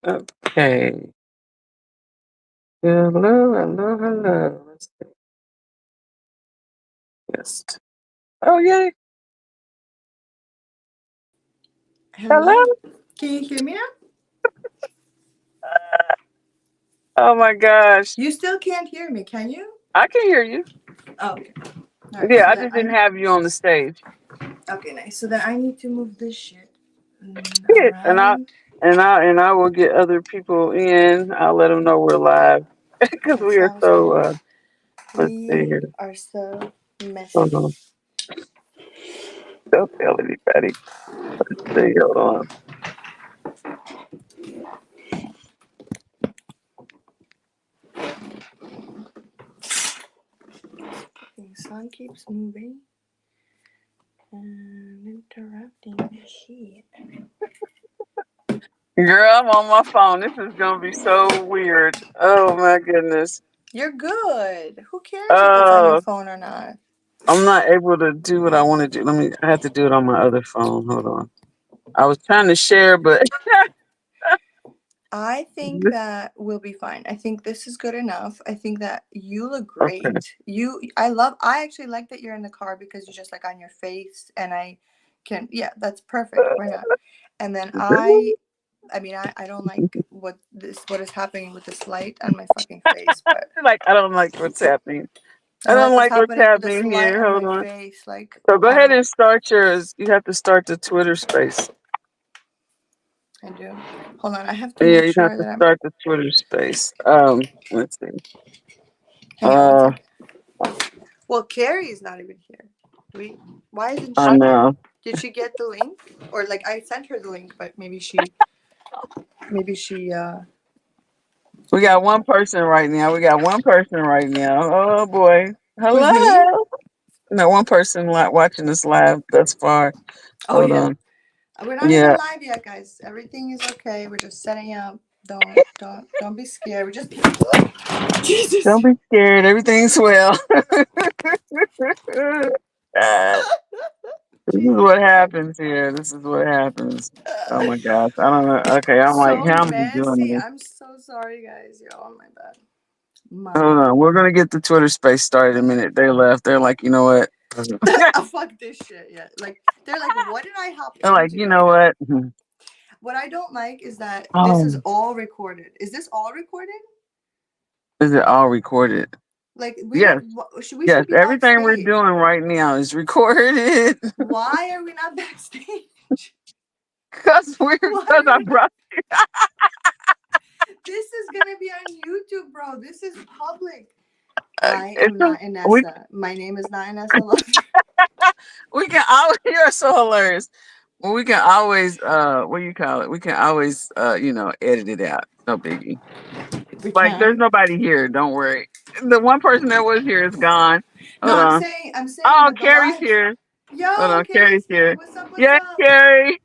Okay. Hello, hello, hello. Let's see. Yes. Oh, yay. Hello. Hello. Can you hear me now? Oh my gosh. You still can't hear me, can you? I can hear you. Oh, okay. All right. Yeah, So I then just didn't I. have you on the stage. Okay, nice. So then I need to move this shit Yeah, around. and I will get other people in. I'll let them know we're live because That we are sounds so. good. Let's see We here. are so Hold messy. on. Don't tell anybody. Let's see. Hold on. The sun keeps moving and interrupting the shit. Girl, I'm on my phone. This is gonna be so weird. Oh my goodness. You're good. Who cares if it's on your Uh, phone or not? I'm not able to do what I want to do. I have to do it on my other phone. Hold on. I was trying to share, but I think that we'll be fine. I think this is good enough. I think that you look okay. great. I actually like that you're in the car because you're just like on your face and I can, yeah, that's perfect. Why not? And then I don't like what is happening with this light on my fucking face, but Like I don't like what's happening. I I don't don't like what's like what's happening with this happening light here. on Hold my on. face. Like, So go I ahead don't, and start yours. You have to start the Twitter space. I do. Hold on, I have to Yeah, make you have sure to that I'm, start the Twitter space. Let's see. hang on one Uh, second. Well, Carrie is not even here. We, why isn't I she here? know. Did she get the link? Or like I sent her the link, but maybe she We got one person right now. We got one person right now. Oh boy. who's me? Hello. No, one person watching this live thus far. Oh Hold yeah. on. We're not even Yeah. live yet, guys. Everything is okay. We're just setting up. Don't be scared. We're just Jesus. Don't be scared. Everything's well. God, this is Jesus what Christ. happens here. This is what happens. Oh my gosh. I don't know. Okay, I'm like, So how am I doing messy. this? I'm so sorry guys. Yo, oh my bad. My Hold bad. on. We're gonna get the Twitter space started in a minute. They left. They're like, you know what? Oh, fuck this shit. Yeah. Like they're like, what did I hop They're like, you into? know what? What I don't like is that this is Oh, all recorded. Is this all recorded? is it all recorded? Like we Yes. don't. We Yes. should be Everything we're backstage. doing right now is recorded. Why are we not backstage? Why Because are I we not? brought. This is gonna be on YouTube, bro. This is public. I It's am not we Inessa. My name is not Inessa Love. we can always. You're so hilarious. Well, we can always what do you call it? We can always edit it out. No biggie. We Like there's can. nobody here. Don't worry. The one person that was here is gone. No, Hold I'm on. saying. I'm saying Oh, that the Carrie's live. here. Hold Yo, on, Carrie's Carrie's here. here. What's up? What's Yes, up? Carrie.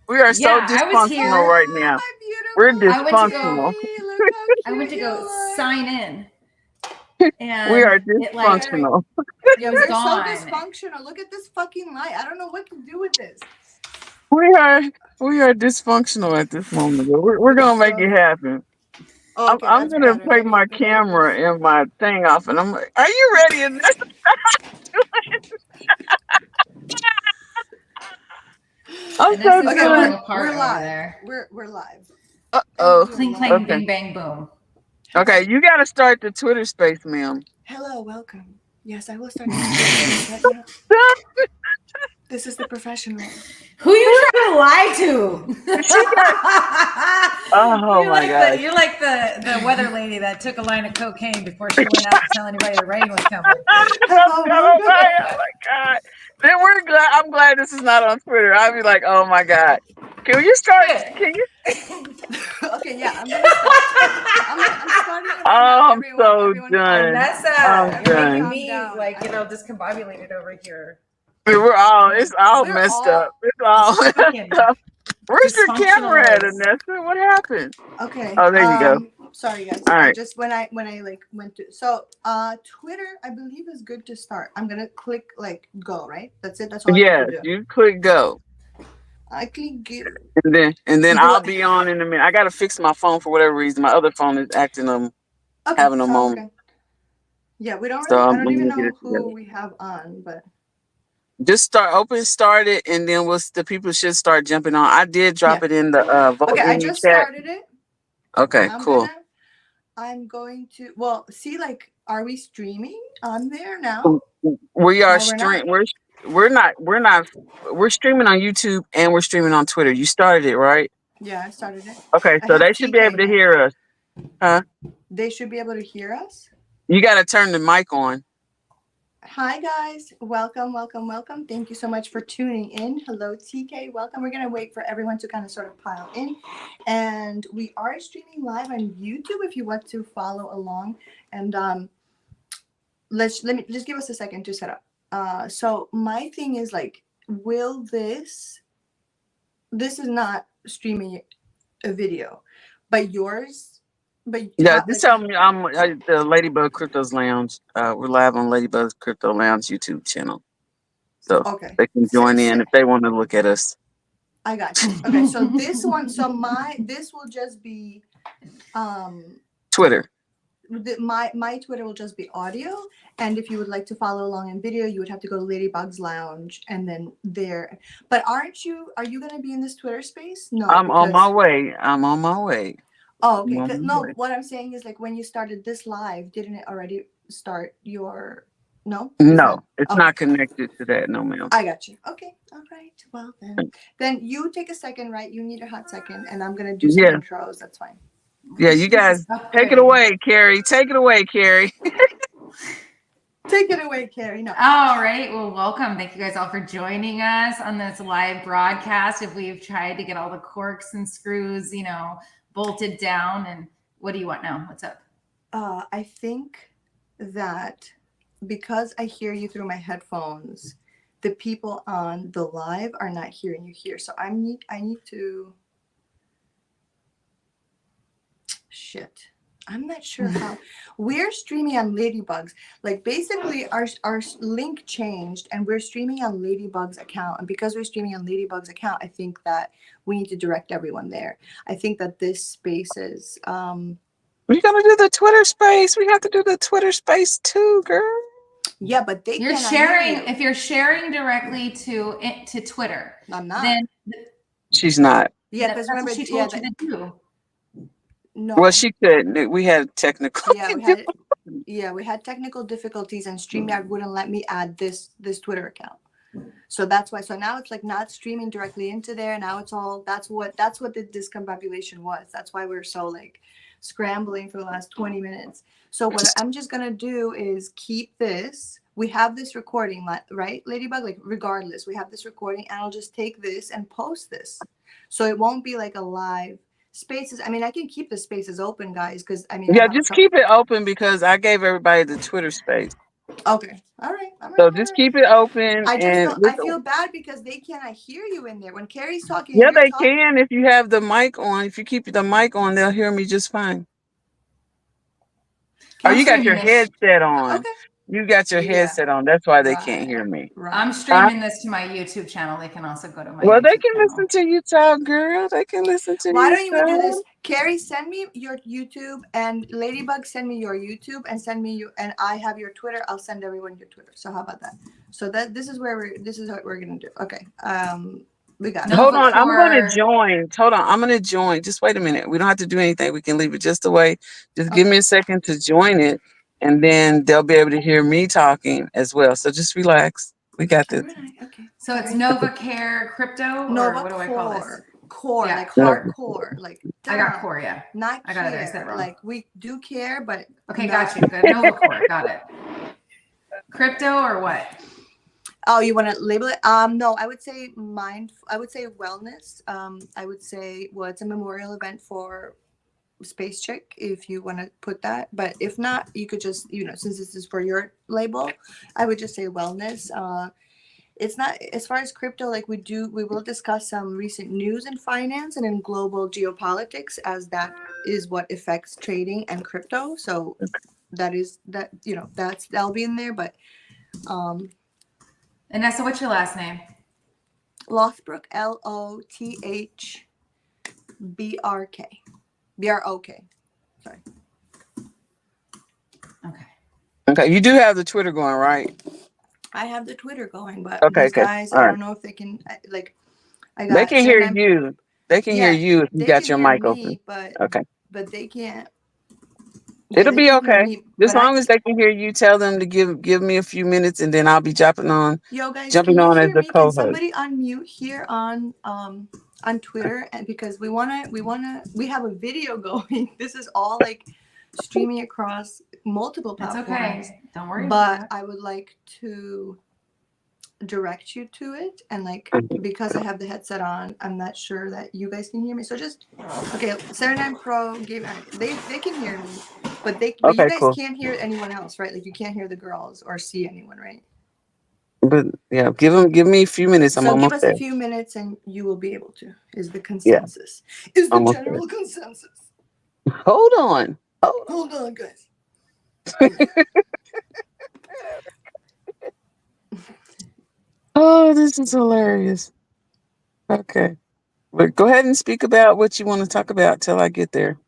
We are so Yeah, I was dysfunctional here. right Oh, now. my We're I beautiful went to go dysfunctional. Carrie. Look how I went cute to you go look. sign in We and are it like Carrie. dysfunctional. it Yo, was we're so gone. dysfunctional. Look at this fucking light. I don't know what to do with this. We are we are dysfunctional at this moment. But we're We're gonna make it so. happen. Oh, okay, I'm that's gonna better. take my Let me get camera this. and my thing off, and I'm like, "Are you ready?" And I'm so Vanessa's Okay, falling good. apart we're over live. there. We're live. Uh And oh. we're Cling clang live. Okay. bing bang boom. Okay. Hello. You got to start the Twitter space, ma'am. Hello, welcome. Yes, I will start the Twitter space right now. This is the professional. Who you trying to lie to? She got. Oh you're my like the gosh. you're like the weather lady that took a line of cocaine before she went out to tell anybody the rain was coming. Hello, Oh welcome. my god. Then we're glad. I'm glad this is not on Twitter. I'll be like, oh my god. Can you start? Can you? Okay, yeah, I'm gonna start. I'm starting it right now. Oh, I'm Everyone, so everyone, calm done. down. I'm Vanessa, you're Everyone, making done. calm me down. like discombobulated over here. We're all. It's all We're messed up. all It's all This is messed fucking up. Where's your camera at, dysfunctional as Anessa? What happened? okay. Oh, there you go. Sorry guys. All I right. just when I like went to Twitter, I believe is good to start. I'm gonna click like go. Right. That's it. That's all I need to Yes, do. you click go. I click good. And then Do I'll it. be on in a minute. I gotta fix my phone for whatever reason. My other phone is acting Okay, having a sounds moment. good. Yeah, we don't So really. I I'm don't even gonna get know it who together. we have on, but Just start it, and then the people should start jumping on. I did yeah. drop it in the Okay, vote I in the just chat. started it. Okay, I'm cool. gonna. I'm going to. Well, see, like, are we streaming on there now? We are No, we're not. stream. We're streaming on YouTube and we're streaming on Twitter. You started it, right? Yeah, I started it. Okay, I so have they should be able TK to now. hear us. Huh? They should be able to hear us. You got to turn the mic on. Hi guys, welcome, welcome, welcome. Thank you so much for tuning in. Hello TK, welcome. We're gonna wait for everyone to kind of sort of pile in, and we are streaming live on YouTube if you want to follow along. And let me just give us a second to set up. So my thing is like, will this is not streaming a video, but yours, but Yeah, how, just like, tell me I'm the Ladybug Cryptos Lounge. We're live on Ladybug Crypto Lounge YouTube channel, so okay. they can join in if they want to look at us. I got you. Okay, so this one, so this will just be Twitter. My Twitter will just be audio, and if you would like to follow along in video, you would have to go to Ladybug's Lounge and then there. But are you going to be in this Twitter space? No, I'm on my because way. I'm on my way. oh, I'm okay. on my No, way. what I'm saying is like when you started this live, didn't it already start your no? Is that No, it's okay? not connected to that. No, ma'am. I got you. Okay. All right. Well then you take a second, right? You need a hot second, and I'm gonna do some Yeah, intros. That's fine. yeah. You guys take it away, Carrie. Take it away, Carrie. Take it away, Carrie. No. All right. Well, welcome. Thank you guys all for joining us on this live broadcast. If we've tried to get all the corks and screws, bolted down. And what do you want now? What's up? I think that because I hear you through my headphones, the people on the live are not hearing you here. So I need to shit. I'm not sure how we're streaming on Ladybugs. Like basically our link changed and we're streaming on Ladybug's account. And because we're streaming on Ladybug's account, I think that we need to direct everyone there. I think that this space is We're gonna do the Twitter space. We have to do the Twitter space too, girl. yeah, but they You're cannot sharing. hear you. If you're sharing directly to Twitter, I'm not. then She's not. Yeah, because that's remember, what she yeah, told you to do. no. Well, she could. We had technical. Yeah, we had technical difficulties, and StreamYard wouldn't let me add this Twitter account. So that's why. So now it's like not streaming directly into there. Now it's all that's what the discombobulation was. That's why we're so like scrambling for the last 20 minutes. So what I'm just gonna do is keep this. We have this recording, right, Ladybug? Like regardless, we have this recording, and I'll just take this and post this. So it won't be like a live spaces. I mean, I can keep the spaces open, guys, because I mean, I Yeah, have a just couple. keep it open because I gave everybody the Twitter space. Okay. All right. All right. So All just right. keep it open I just and don't. I listen. feel bad because they cannot hear you in there when Carrie's talking and Yeah, you're they talking. can if you have the mic on. If you keep the mic on, they'll hear me just fine. Oh, I'm you got streaming your this. headset on. Okay. You got your Yeah. headset on. That's why they can't Right. hear me. Right. I'm streaming this to my YouTube channel. They can also go to my Well, they YouTube can channel. listen to you talk, girl. They can listen to Why you don't you do this? Carrie, send me your YouTube, and Ladybug, send me your YouTube, and send me you. And I have your Twitter. I'll send everyone your Twitter. So how about that? So this is what we're gonna do. Okay. We got it. Hold on, I'm gonna join. Hold on, I'm gonna join. Just wait a minute. We don't have to do anything. We can leave it just the way. Just give me a second to join it, and then they'll be able to hear me talking as well. So just relax. We got this. Okay. So it's NovaCare Crypto, Nova or what do I call this? Core, Yeah. like hardcore, like I got core, yeah. not I got it. I care. said it wrong. Like we do care, but okay, got you. Good. NovaCore, got it. Crypto or what? Oh, you want to label it? No, I would say I would say wellness. I would say it's a memorial event for Spacechick if you want to put that. But if not, you could just since this is for your label, I would just say wellness. It's not as far as crypto, like we will discuss some recent news in finance and in global geopolitics, as that is what affects trading and crypto. So that'll be in there. But Vanessa, what's your last name? Lothbrook, Lothbrk. BROK. Sorry. Okay. Okay, you do have the Twitter going, right? I have the Twitter going, but Okay, these okay. guys, All I right. don't know if they can, like, I They got can hear certain, you. They can hear yeah, you if you they got can your hear mic open. me, but Okay. they can't, yeah, It'll they be can hear okay. me, Just but I long as can. they can hear you, tell them to give me a few minutes and then I'll be Yo, guys, can jumping you on as hear the me? Can co-host. somebody unmute here on Twitter? And because we have a video going. This is all like streaming across multiple That's platforms. okay. Don't worry about But that. I would like to direct you to it, and like Mhm. because I have the headset on, I'm not sure that you guys can hear me. So just okay, 79 Pro game. They can hear me, but you Okay, guys cool. can't hear anyone else, right? Like you can't hear the girls or see anyone, right? But yeah, give me a few minutes. I'm So give almost us a there. few minutes and you will be able to, is the Yeah, consensus. Is the almost there. general consensus. Hold on. Hold Hold on, guys. on. Oh, this is hilarious. Okay. But go ahead and speak about what you want to talk about till I get there.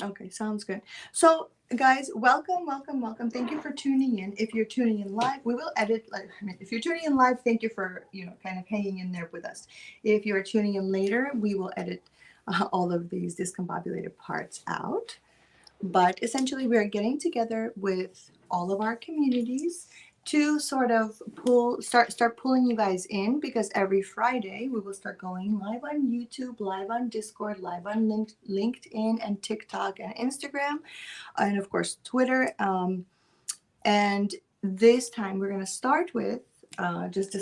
Okay, sounds good. So, guys, welcome, welcome, welcome. Thank you for tuning in. If you're tuning in live, we will edit. Like, I mean, if you're tuning in live, thank you for kind of hanging in there with us. If you are tuning in later, we will edit all of these discombobulated parts out. But essentially, we are getting together with all of our communities to sort of start pulling you guys in, because every Friday we will start going live on YouTube, live on Discord, live on LinkedIn and TikTok and Instagram, and of course Twitter. And this time we're going to start with just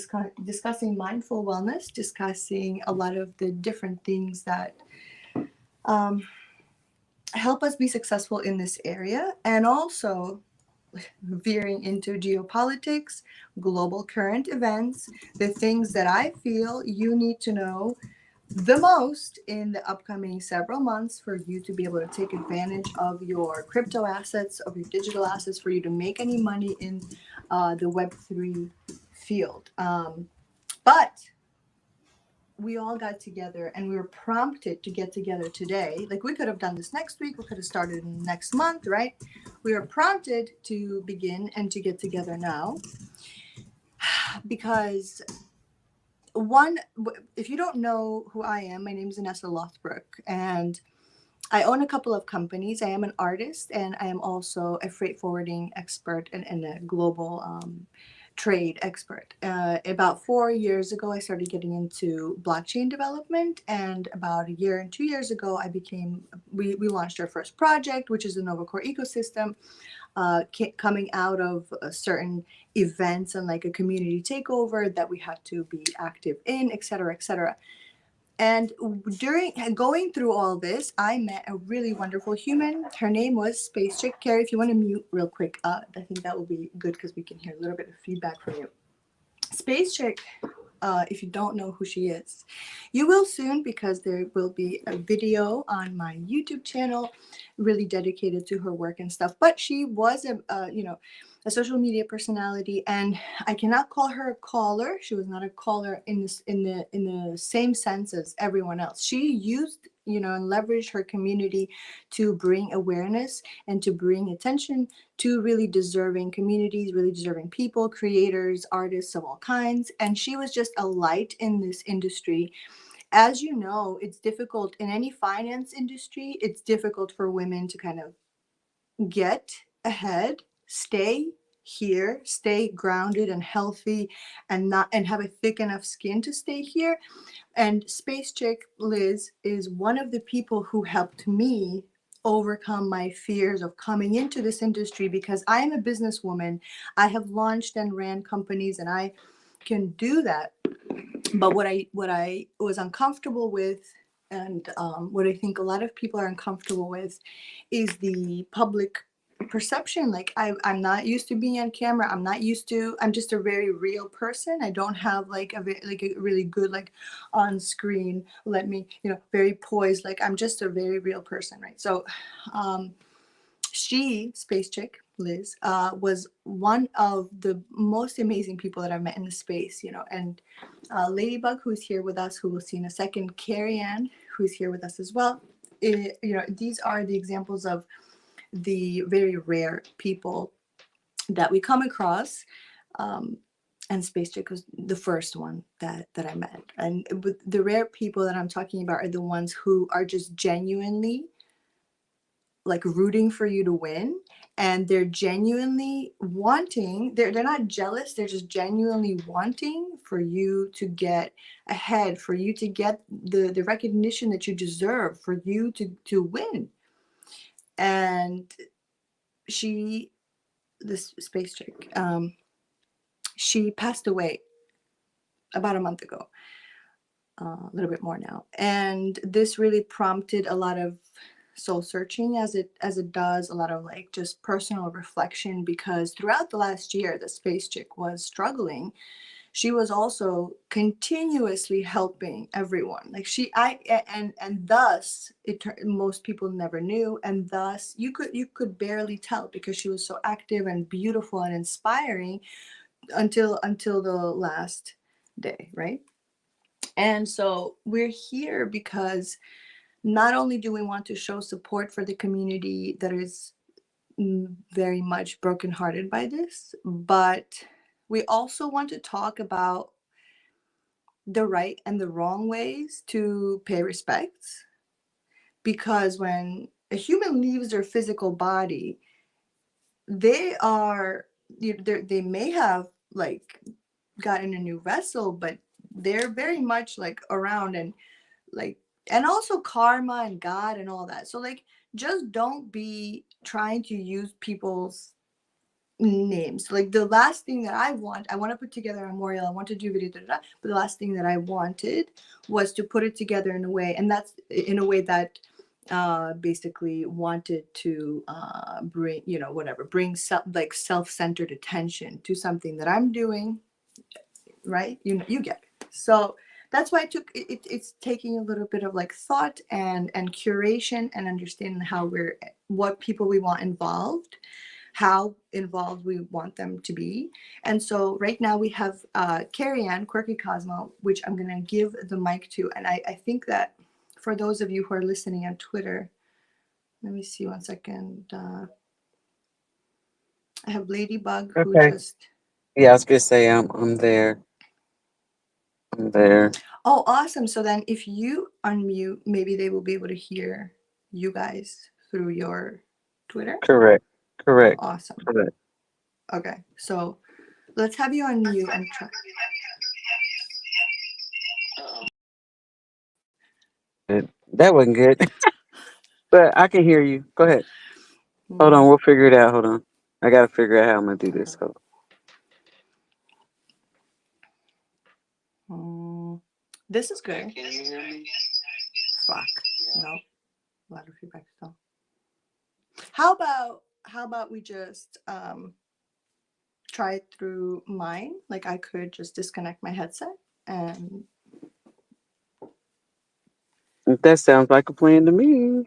discussing mindful wellness, discussing a lot of the different things that um, help us be successful in this area, and also veering into geopolitics, global current events, the things that I feel you need to know the most in the upcoming several months for you to be able to take advantage of your crypto assets, of your digital assets, for you to make any money in the Web3 field. But we all got together and we were prompted to get together today. Like, we could have done this next week, we could have started next month, right? We were prompted to begin and to get together now because if you don't know who I am, my name is Inessa Lothbrook, and I own a couple of companies. I am an artist, and I am also a freight forwarding expert and a global trade expert. About 4 years ago, I started getting into blockchain development, and about a year and 2 years ago, we launched our first project, which is the NovaCore ecosystem, coming out of certain events and like a community takeover that we had to be active in, et cetera, et cetera. And during going through all this, I met a really wonderful human. Her name was Spacechick. Carrie, if you want to mute real quick, I think that will be good because we can hear a little bit of feedback from you. Spacechick, if you don't know who she is, you will soon, because there will be a video on my YouTube channel really dedicated to her work and stuff. But she was a social media personality, and I cannot call her a caller. She was not a caller in the same sense as everyone else. She used and leveraged her community to bring awareness and to bring attention to really deserving communities, really deserving people, creators, artists of all kinds. And she was just a light in this industry. As you know, it's difficult in any finance industry. It's difficult for women to kind of get ahead, stay here, stay grounded and healthy, and have a thick enough skin to stay here. And Spacechick Liz is one of the people who helped me overcome my fears of coming into this industry, because I am a businesswoman. I have launched and ran companies, and I can do that. But what I was uncomfortable with, and what I think a lot of people are uncomfortable with, is the public perception. Like, I'm not used to being on camera. I'm just a very real person. I don't have like a really good like on screen, let me very poised, like I'm just a very real person, right? So Space Chick, Liz, was one of the most amazing people that I've met in the space, and Ladybug, who's here with us, who we'll see in a second, Carrie Ann, who's here with us as well. These are the examples of the very rare people that we come across. And Spacechick was the first one that I met. And the rare people that I'm talking about are the ones who are just genuinely like rooting for you to win, and they're genuinely wanting, they're not jealous, they're just genuinely wanting for you to get ahead, for you to get the recognition that you deserve, for you to win. And this Spacechick, she passed away about a month ago, a little bit more now, and this really prompted a lot of soul searching, as it does, a lot of like just personal reflection, because throughout the last year that Spacechick was struggling, she was also continuously helping everyone. Like and thus most people never knew, and thus you could barely tell, because she was so active and beautiful and inspiring until the last day, right? And so we're here because not only do we want to show support for the community that is very much brokenhearted by this, but we also want to talk about the right and the wrong ways to pay respects. Because when a human leaves their physical body, they may have like gotten a new vessel, but they're very much like around, and like, and also karma and God and all that. So like, just don't be trying to use people's names. Like the last thing that I want to put together a memorial, I want to do video, but the last thing that I wanted was to put it together in a way, and that's in a way that basically wanted to bring self-centered attention to something that I'm doing, right? You get it. So that's why it's taking a little bit of like thought and curation and understanding what people we want involved, how involved we want them to be. And so right now we have Carrie Ann, Quirky Cosmo, which I'm going to give the mic to. And I think that for those of you who are listening on Twitter, let me see 1 second. I have Ladybug who Okay. just... Yeah, I was gonna say I'm there. I'm there. Oh, awesome. So then if you unmute, maybe they will be able to hear you guys through your Twitter. Correct. Oh, Correct. awesome. Correct. Okay. So let's have you unmute and try. That wasn't good. But I can hear you. Go ahead. Hold on, we'll figure it out. Hold on. I gotta figure out how I'm gonna do this. Hold This is good. Can you hear me? Fuck. Yeah. No. A lot of feedback still. How about we just try it through mine? Like I could just disconnect my headset and... That sounds like a plan to me.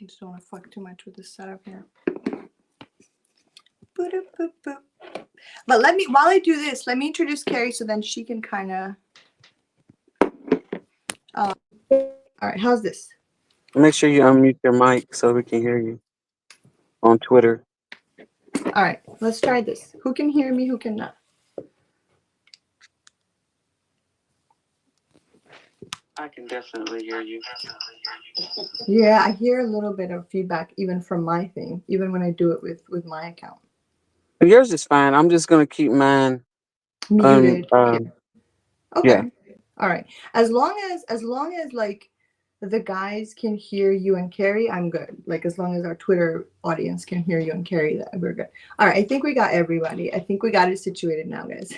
I just don't want to fuck too much with this setup here. Boop, boop, boop. But while I do this, let me introduce Carrie so then she can kind of... all right, how's this? Make sure you unmute your mic so we can hear you on Twitter. All right, let's try this. Who can hear me? Who cannot? I can definitely hear you. Yeah, I hear a little bit of feedback even from my thing, even when I do it with my account. Yours is fine. I'm just gonna keep mine Muted. yeah. Okay. Yeah. All right. As long as like the guys can hear you and Carrie, I'm good. Like as long as our Twitter audience can hear you and Carrie, that we're good. All right. I think we got everybody. I think we got it situated now, guys.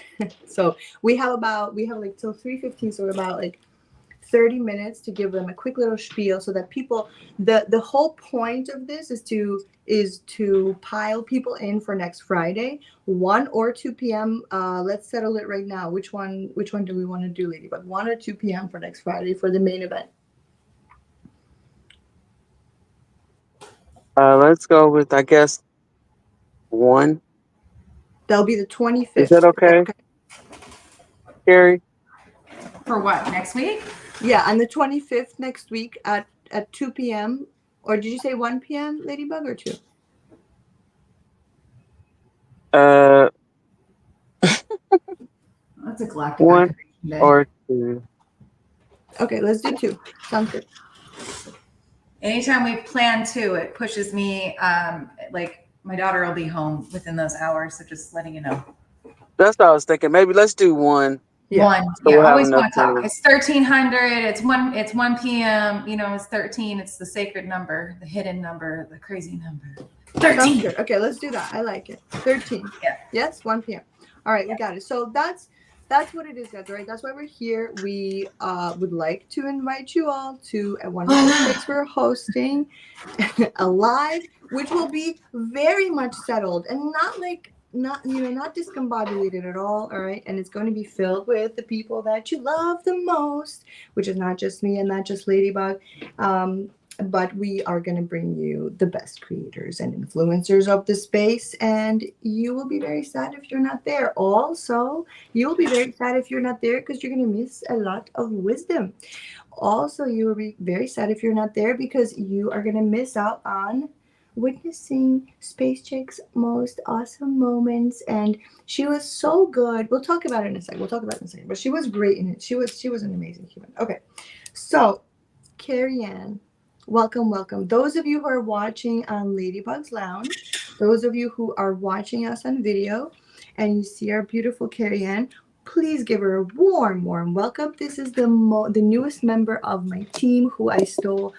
So we have like till 3:15. So we're about like 30 minutes to give them a quick little spiel so that people, the whole point of this is to pile people in for next Friday, 1 or 2 p.m. Let's settle it right now. Which one do we want to do, Ladybug? 1 or 2 p.m. for next Friday for the main event? Let's go with, I guess, 1. That'll be the Is that 25th. Is that okay, okay? Carrie? For what, next week? Yeah, on the 25th next week at 2 p.m. Or did you say 1 p.m., Ladybug, or 2? Uh, That's a galactic 1 activation day. or 2. Okay, let's do 2. Sounds good. Anytime we plan 2, it pushes me. Like my daughter will be home within those hours, so just letting you know. That's what I was thinking. Maybe let's do 1. Yeah. 1, So yeah. we'll have Always enough want to talk. time. It's 1300. It's 1. It's 1 p.m. You know, it's 13. It's the sacred number, the hidden number, the crazy number. Sounds 13. good. Okay, let's do that. I like it. 13. Yeah. Yes, 1 p.m. All right, we got it. So that's what it is, guys. Right? That's why we're here. We would like to invite you all to a wonderful space we're hosting, a live, which will be very much settled and not discombobulated at all. All right, and it's going to be filled with the people that you love the most, which is not just me and not just Ladybug. But we are going to bring you the best creators and influencers of the space, and you will be very sad if you're not there. Also, you will be very sad if you're not there because you're going to miss a lot of wisdom. Also, you will be very sad if you're not there because you are going to miss out on witnessing Spacechick's most awesome moments. And she was so good. We'll talk about it in a second. But she was great in it. She was an amazing human. Okay, so Carrie Ann, welcome. Those of you who are watching on Ladybug's Lounge, those of you who are watching us on video, and you see our beautiful Carrie Ann, please give her a warm welcome. This is the newest member of my team who I stole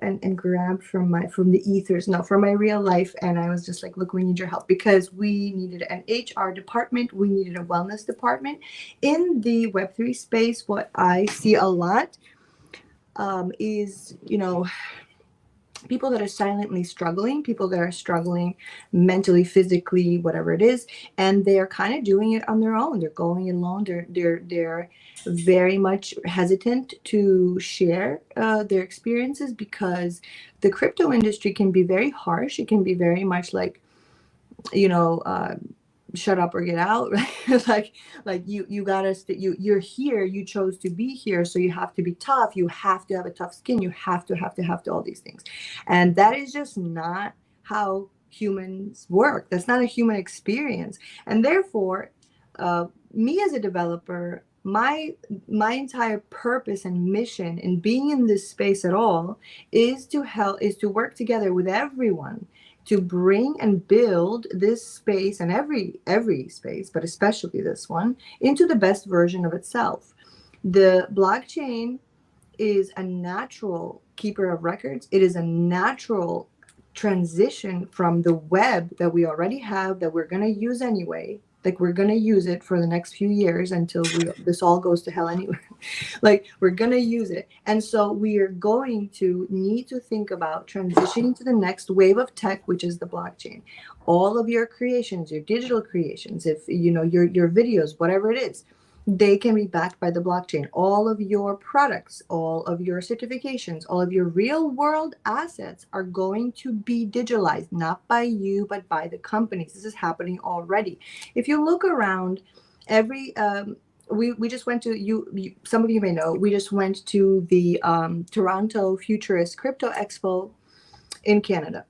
and grabbed from the ethers, no, from my real life. And I was just like, look, we need your help because we needed an HR department. We needed a wellness department. In the Web3 space, what I see a lot is, people that are silently struggling, people that are struggling mentally, physically, whatever it is, and they're kind of doing it on their own. They're going alone. They're very much hesitant to share their experiences because the crypto industry can be very harsh. It can be very much like, shut up or get out. Right? like you gotta you're here, you chose to be here, so you have to be tough, you have to have a tough skin, you have to all these things, and that is just not how humans work. That's not a human experience. And therefore, me as a developer, my entire purpose and mission in being in this space at all is to work together with everyone to bring and build this space, and every space, but especially this one, into the best version of itself. The blockchain is a natural keeper of records. It is a natural transition from the web that we already have, that we're going to use anyway. Like, we're going to use it for the next few years until this all goes to hell anyway. Like, we're going to use it. And so we are going to need to think about transitioning to the next wave of tech, which is the blockchain. All of your creations, your digital creations, if your videos, whatever it is, they can be backed by the blockchain. All of your products, all of your certifications, all of your real world assets are going to be digitalized, not by you, but by the companies. This is happening already. If you look around, we just went to some of you may know, we just went to the Toronto Futurist Crypto Expo in Canada.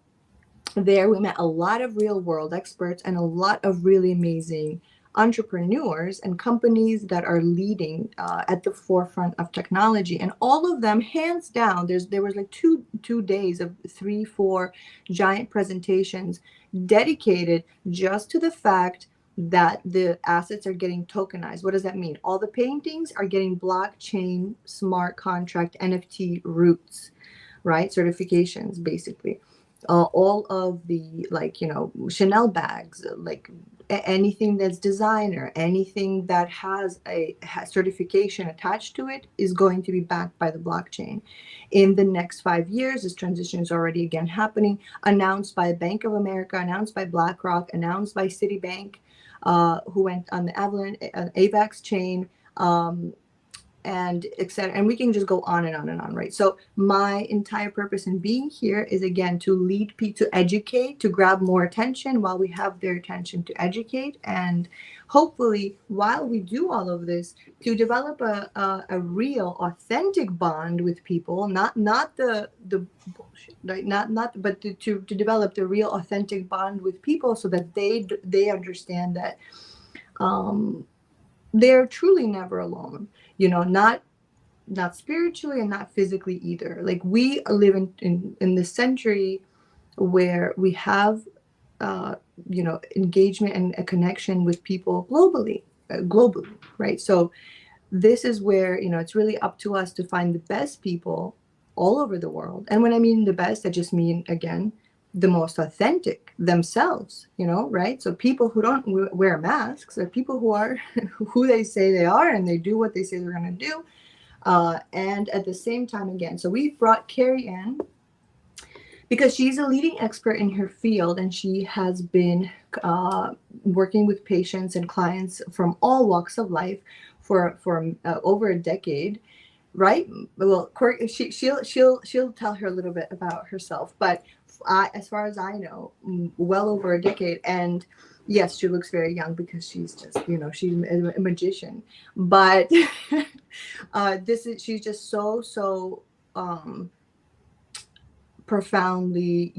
There we met a lot of real world experts and a lot of really amazing entrepreneurs and companies that are leading at the forefront of technology. And all of them, hands down, there was like two days of 3-4 giant presentations dedicated just to the fact that the assets are getting tokenized. What does that mean? All the paintings are getting blockchain smart contract NFT roots, right? Certifications, basically. All of the, Chanel bags, like anything that's designer, anything that has a certification attached to it is going to be backed by the blockchain. In the next 5 years, this transition is already again happening, announced by Bank of America, announced by BlackRock, announced by Citibank, who went on the AVAX chain. and etc. And we can just go on and on and on, right? So my entire purpose in being here is, again, to lead people, to educate, to grab more attention while we have their attention, to educate, and hopefully while we do all of this, to develop a real authentic bond with people, not the bullshit, right? Not but to develop the real authentic bond with people, so that they understand that they're truly never alone, not spiritually and not physically either. Like, we live in this century where we have engagement and a connection with people globally, right? So this is where it's really up to us to find the best people all over the world. And when I mean the best, I just mean, again, the most authentic themselves, right? So people who don't wear masks are people who are who they say they are, and they do what they say they're going to do. And at the same time, again, so we brought Carrie in because she's a leading expert in her field, and she has been working with patients and clients from all walks of life for over a decade, right? Well, she'll tell her a little bit about herself, but as far as I know, well over a decade. And yes, she looks very young because she's just, she's a magician. But she's just so profoundly,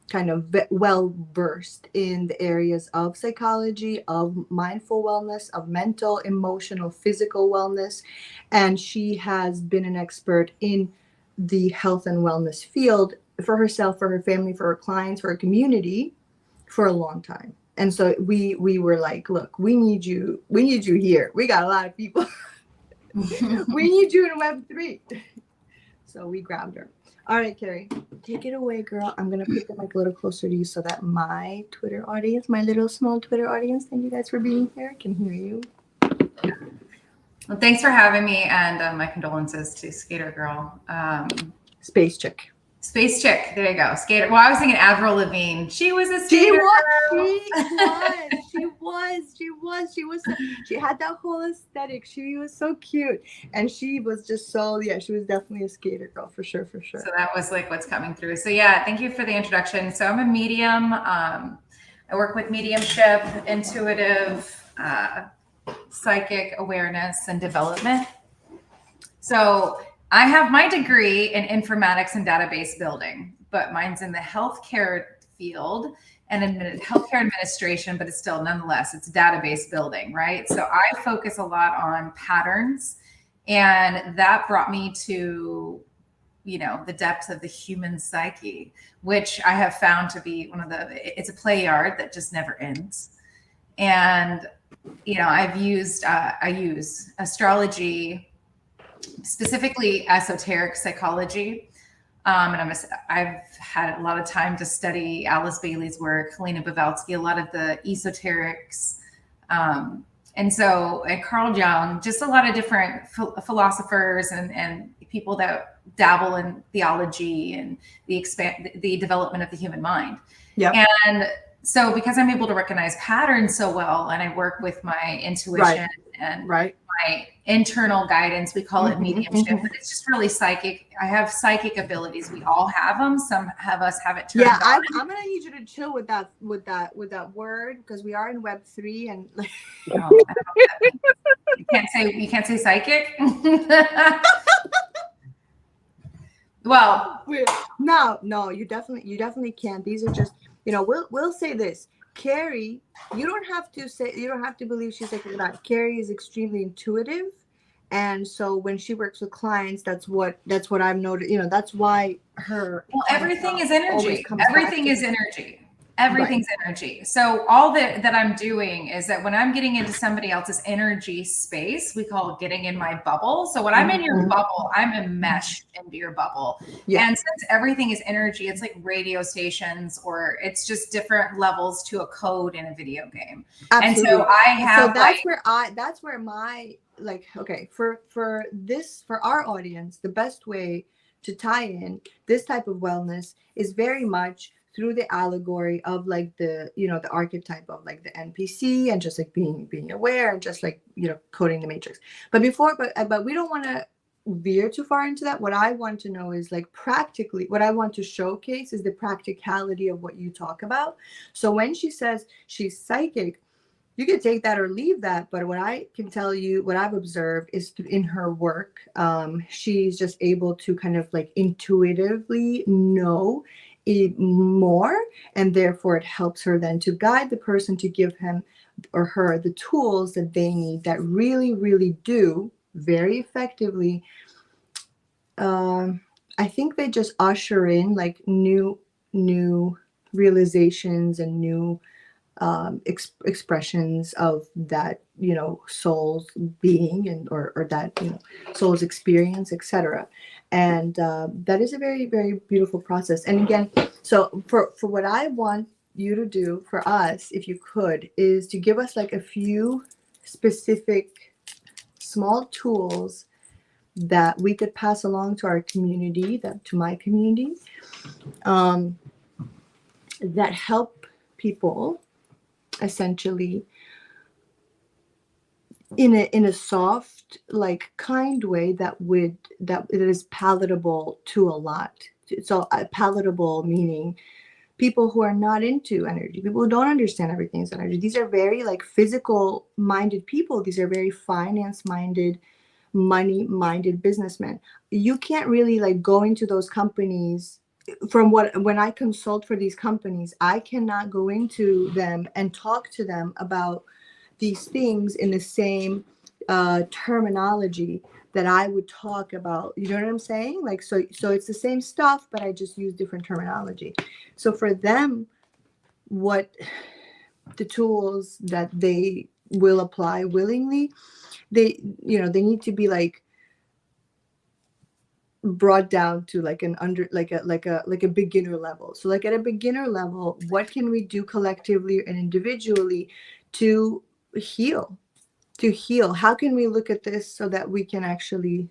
kind of well versed in the areas of psychology, of mindful wellness, of mental, emotional, physical wellness. And she has been an expert in the health and wellness field for herself, for her family, for her clients, for her community for a long time. And so we were like, look, we need you here. We got a lot of people. We need you in Web3. So we grabbed her. All right, Carrie, take it away, girl. I'm going to put the mic a little closer to you so that my Twitter audience, my little small Twitter audience, thank you guys for being here, can hear you. Well, thanks for having me, and my condolences to Skater Girl. Spacechick. Spacechick, there you go. Skater. Well, I was thinking Avril Lavigne. She was a skater. She had that whole aesthetic. She was so cute, and she was just she was definitely a skater girl for sure. So that was like what's coming through. So yeah, thank you for the introduction. So I'm a medium. I work with mediumship, intuitive, psychic awareness, and development. So I have my degree in informatics and database building, but mine's in the healthcare field and healthcare administration, but it's still, nonetheless, it's database building, right? So I focus a lot on patterns, and that brought me to, the depth of the human psyche, which I have found to be it's a play yard that just never ends. And, I use astrology, specifically esoteric psychology. And I've had a lot of time to study Alice Bailey's work, Helena Blavatsky, a lot of the esoterics. And Carl Jung, just a lot of different philosophers and people that dabble in theology and the development of the human mind. Yeah. And so because I'm able to recognize patterns so well, and I work with my intuition and my internal guidance, we call it mediumship, but it's just really psychic. I have psychic abilities. We all have them. Some of us have it turned on. I'm gonna need you to chill with that word, because we are in Web3 and no, I don't know what that means. You can't say psychic. Well, no, you definitely can't. These are just, we'll say this. Carrie, you don't have to believe she's like that. Carrie is extremely intuitive, and so when she works with clients, that's what I've noticed. That's why her. Well, everything is energy. Everything is energy. Everything's energy. So all that I'm doing is that when I'm getting into somebody else's energy space, we call it getting in my bubble. So when I'm in your bubble, I'm enmeshed into your bubble. Yeah. And since everything is energy, it's like radio stations, or it's just different levels to a code in a video game. Absolutely. And so I have. So that's where my okay, for our audience, the best way to tie in this type of wellness is very much through the allegory of like the, you know, the archetype of like the NPC, and just like being aware, and just like, you know, coding the matrix. But we don't want to veer too far into that. What I want to know is like practically, what I want to showcase is the practicality of what you talk about. So when she says she's psychic, you can take that or leave that. But what I can tell you, what I've observed is in her work, she's just able to kind of like intuitively know it more. And therefore it helps her then to guide the person, to give him or her the tools that they need, that really, really do very effectively. I think they just usher in like new realizations and new expressions of that, you know, soul's being, and or that, you know, soul's experience, etc. And that is a very, very beautiful process. And again, so for what I want you to do for us, if you could, is to give us like a few specific small tools that we could pass along to our community, that to my community, that help people essentially in a soft, like kind way, that it is palatable to a lot. So palatable meaning people who are not into energy, people who don't understand everything is energy. These are very like physical minded people. These are very finance minded, money minded businessmen. You can't really like go into those companies. When I consult for these companies, I cannot go into them and talk to them about these things in the same terminology that I would talk about. You know what I'm saying? Like, so it's the same stuff, but I just use different terminology. So for them, what the tools that they will apply willingly, they need to be like brought down to like an under like a beginner level. So like at a beginner level, what can we do collectively and individually to heal? How can we look at this so that we can actually,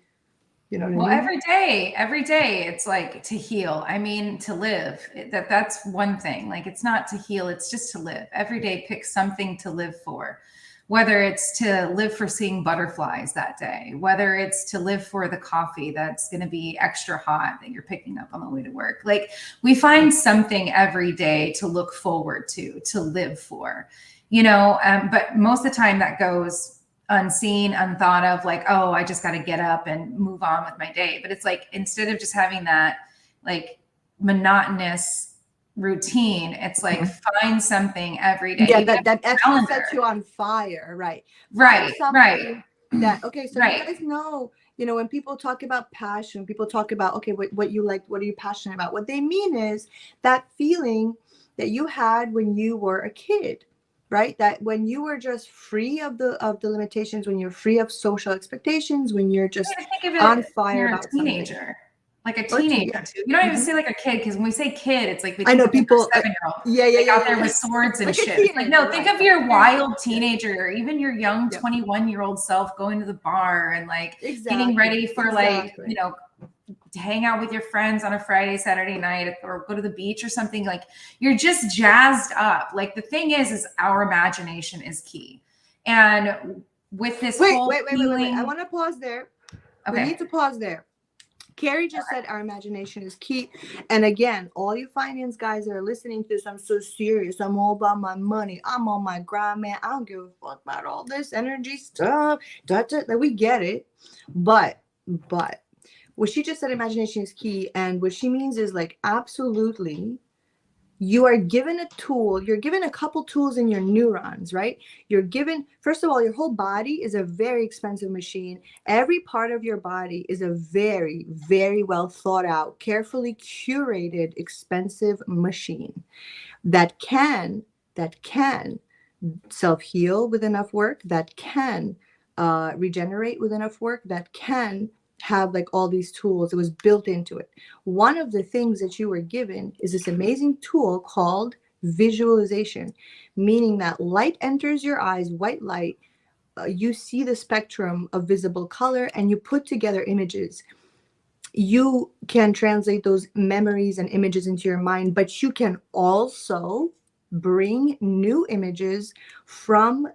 you know what I mean? Every day it's like to heal. I mean, to live. That's one thing. Like, it's not to heal, it's just to live. Every day pick something to live for. Whether it's to live for seeing butterflies that day, whether it's to live for the coffee that's going to be extra hot that you're picking up on the way to work. Like, we find something every day to look forward to live for, you know, but most of the time that goes unseen, unthought of, like, oh, I just got to get up and move on with my day. But it's like, instead of just having that like monotonous routine, it's like find something every day. Yeah, that actually sets you on fire, right? Right. That, okay, so right. you guys know, you know, when people talk about passion, people talk about, okay, what you like, what are you passionate about? What they mean is that feeling that you had when you were a kid, right? That when you were just free of the limitations, when you're free of social expectations, when you're just on fire about a teenager. something. Like a teenager too. You don't even say like a kid, because when we say kid, it's like we I know think people. of a 7-year-old. Yeah, out there with swords and like shit. It's like, no, think right. of your wild teenager, or even your young 21-year-old self going to the bar and like getting ready for like, you know, to hang out with your friends on a Friday, Saturday night, or go to the beach or something. Like, you're just jazzed up. Like, the thing is our imagination is key. And with this wait. feeling, I want to pause there. Okay. We need to pause there. Carrie just said our imagination is key. And again, all you finance guys that are listening to this, I'm so serious. I'm all about my money. I'm on my grind, man. I don't give a fuck about all this energy stuff. We get it. But what she just said, imagination is key. And what she means is like, absolutely, you are given a tool. You're given a couple tools in your neurons, right? You're given, first of all, your whole body is a very expensive machine. Every part of your body is a very, very well thought out, carefully curated, expensive machine that can self-heal with enough work, that can regenerate with enough work, that can have like all these tools. It was built into it. One of the things that you were given is this amazing tool called visualization, meaning that light enters your eyes, white light, you see the spectrum of visible color, and you put together images. you can translate those memories and images into your mind, but you can also bring new images from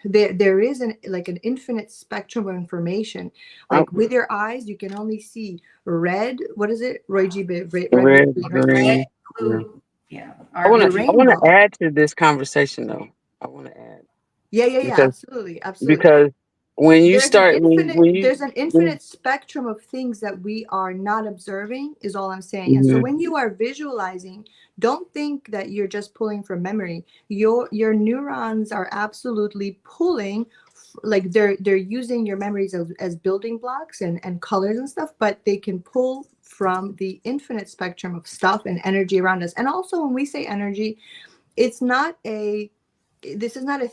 there is an like an infinite spectrum of information. I, Like with your eyes, you can only see red. What is it? Roy G. Red, blue, red, green, right? Red, green. Yeah. blue, yeah, I want The to. RBG. I want to rainbow. add to this conversation though. I want to add Yeah, because absolutely, absolutely. because There's an when infinite spectrum of things that we are not observing, is all I'm saying. And so mhm, when you are visualizing, don't think that you're just pulling from memory. Your neurons are absolutely pulling, like they're using your memories as building blocks and colors and stuff, but they can pull from the infinite spectrum of stuff and energy around us. And also when we say energy, it's not a this is not a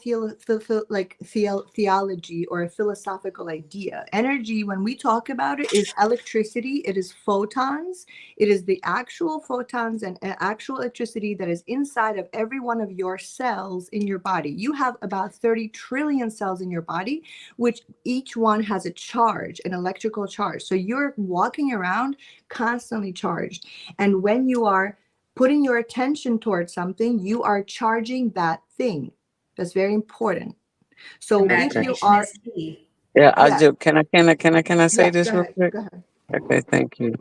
theology or a philosophical idea. Energy, when we talk about it, is electricity. It is photons. It is the actual photons and actual electricity that is inside of every one of your cells in your body. You have about 30 trillion cells in your body, which each one has a charge, an electrical charge. So you're walking around constantly charged. And when you are putting your attention towards something, you are charging that thing. That's very important. So if okay. you Imagination are, is key. Yeah, I yeah, just can I say yeah, this go real ahead, quick? go ahead. Okay, thank you.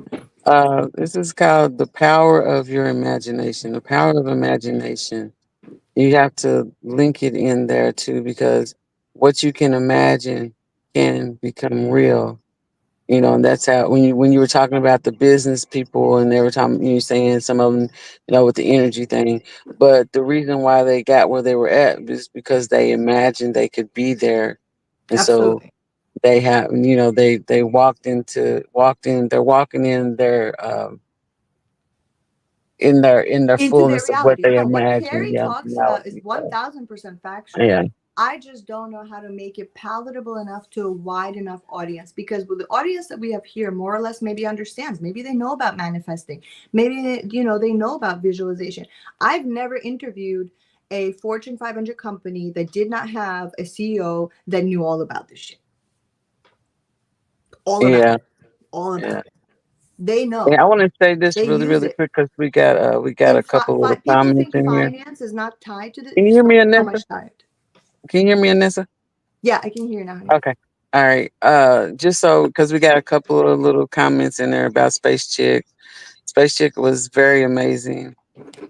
This is called the power of your imagination. The power of imagination. You have to link it in there too, because what you can imagine can become real. And that's how when you were talking about the business people and they were talking, you saying some of them, with the energy thing, but the reason why they got where they were at is because they imagined they could be there, and so Absolutely. they have, they they're walking in their Into their fullness of what reality. they No, what imagined. Carrie Yeah, talks about is reality. So, 1000% factual. yeah, I just don't know how to make it palatable enough to a wide enough audience, because with the audience that we have here more or less maybe understands, maybe they know about manifesting, maybe they know about visualization. I've never interviewed a Fortune 500 company that did not have a CEO that knew all about this shit, all about yeah, it, all yeah. about it. They Yeah, I know, want to say this they really, use really it. quick because we got a And couple of people comments think in here. finance is not tied to the Can you hear so me, so Anissa? much tied. Can you hear me, Anissa? Yeah, I can hear you now, honey. Okay. All right. Just so because we got a couple of little comments in there about Space Chick. Space Chick was very amazing,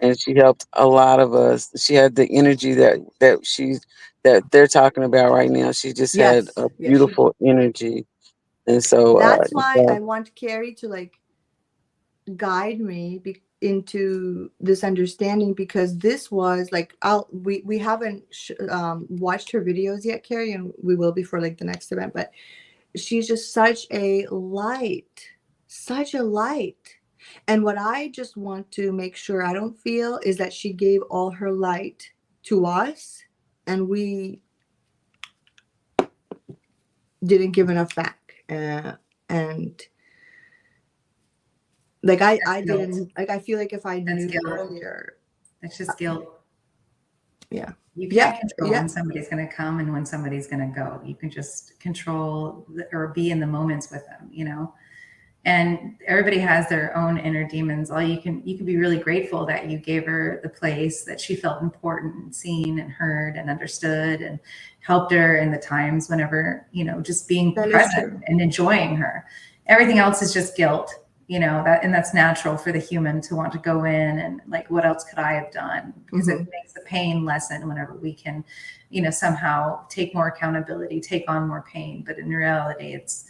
and she helped a lot of us. She had the energy that they're talking about right now. She just had Yes, a yes, she did. beautiful energy, and so That's why I want Carrie to like guide me into this understanding, because this was like we haven't watched her videos yet, Carrie, and we will before like the next event. But she's just such a light, such a light. And what I just want to make sure I don't feel is that she gave all her light to us, and we didn't give enough back. And like That's I guilt. didn't, like I feel like if I That's knew guilt. earlier. That's just guilt. Yeah, You yeah, can't control yeah. when somebody's going to come and when somebody's going to go. You can just control or be in the moments with them. And everybody has their own inner demons. All you can be really grateful that you gave her the place, that she felt important and seen and heard and understood, and helped her in the times whenever, just being That is present true. and enjoying her. Everything else is just guilt, and that's natural for the human to want to go in and like, what else could I have done? Because it makes the pain lessen whenever we can, somehow take more accountability, take on more pain. But in reality, it's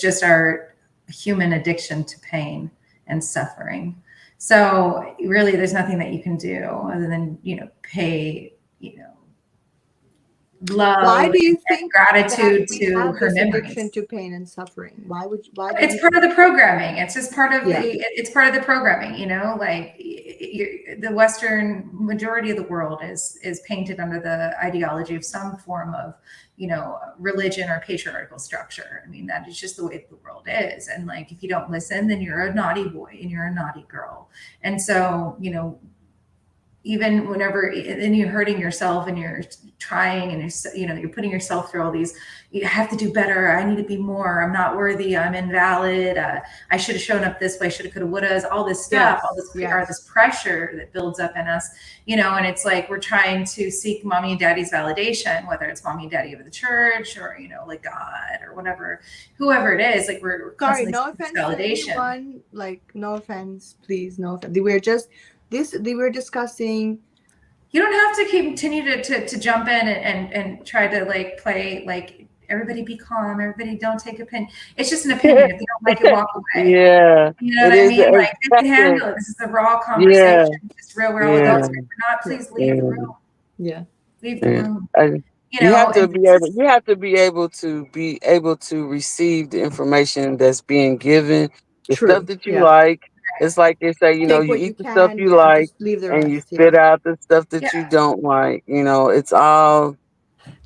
just our human addiction to pain and suffering. So really, there's nothing that you can do other than, pay, Why love do you and think that gratitude we to have her this addiction memories. to pain and suffering? Why do It's you part of think? the programming. It's just part of Yeah, it's part of the programming, like the Western majority of the world is painted under the ideology of some form of, religion or patriarchal structure. I mean, that is just the way the world is. And like, if you don't listen, then you're a naughty boy and you're a naughty girl. And so, even whenever, then you're hurting yourself and you're trying and you're putting yourself through all these, you have to do better. I need to be more. I'm not worthy. I'm invalid. I should have shown up this way. Should have, could have, would have, all this stuff, all this, this pressure that builds up in us, and it's like, we're trying to seek mommy and daddy's validation, whether it's mommy and daddy of the church or, like God or whatever, whoever it is, like we're Sorry, constantly no offense validation. to anyone, like no offense, please, no offense. They were discussing. You don't have to continue to jump in and try to like play like everybody be calm, everybody don't take opinion. It's just an opinion. If you don't like it, walk away. Yeah. You know what I mean? Like they can handle it. This is a raw conversation. It's real. We're all adults. If you're not, please leave the room. Yeah. Leave the room. You have to be able. You have to be able to receive the information that's being given, the stuff that you like. It's like they say, you eat the stuff you like, and you spit out the stuff that you don't like. It's all.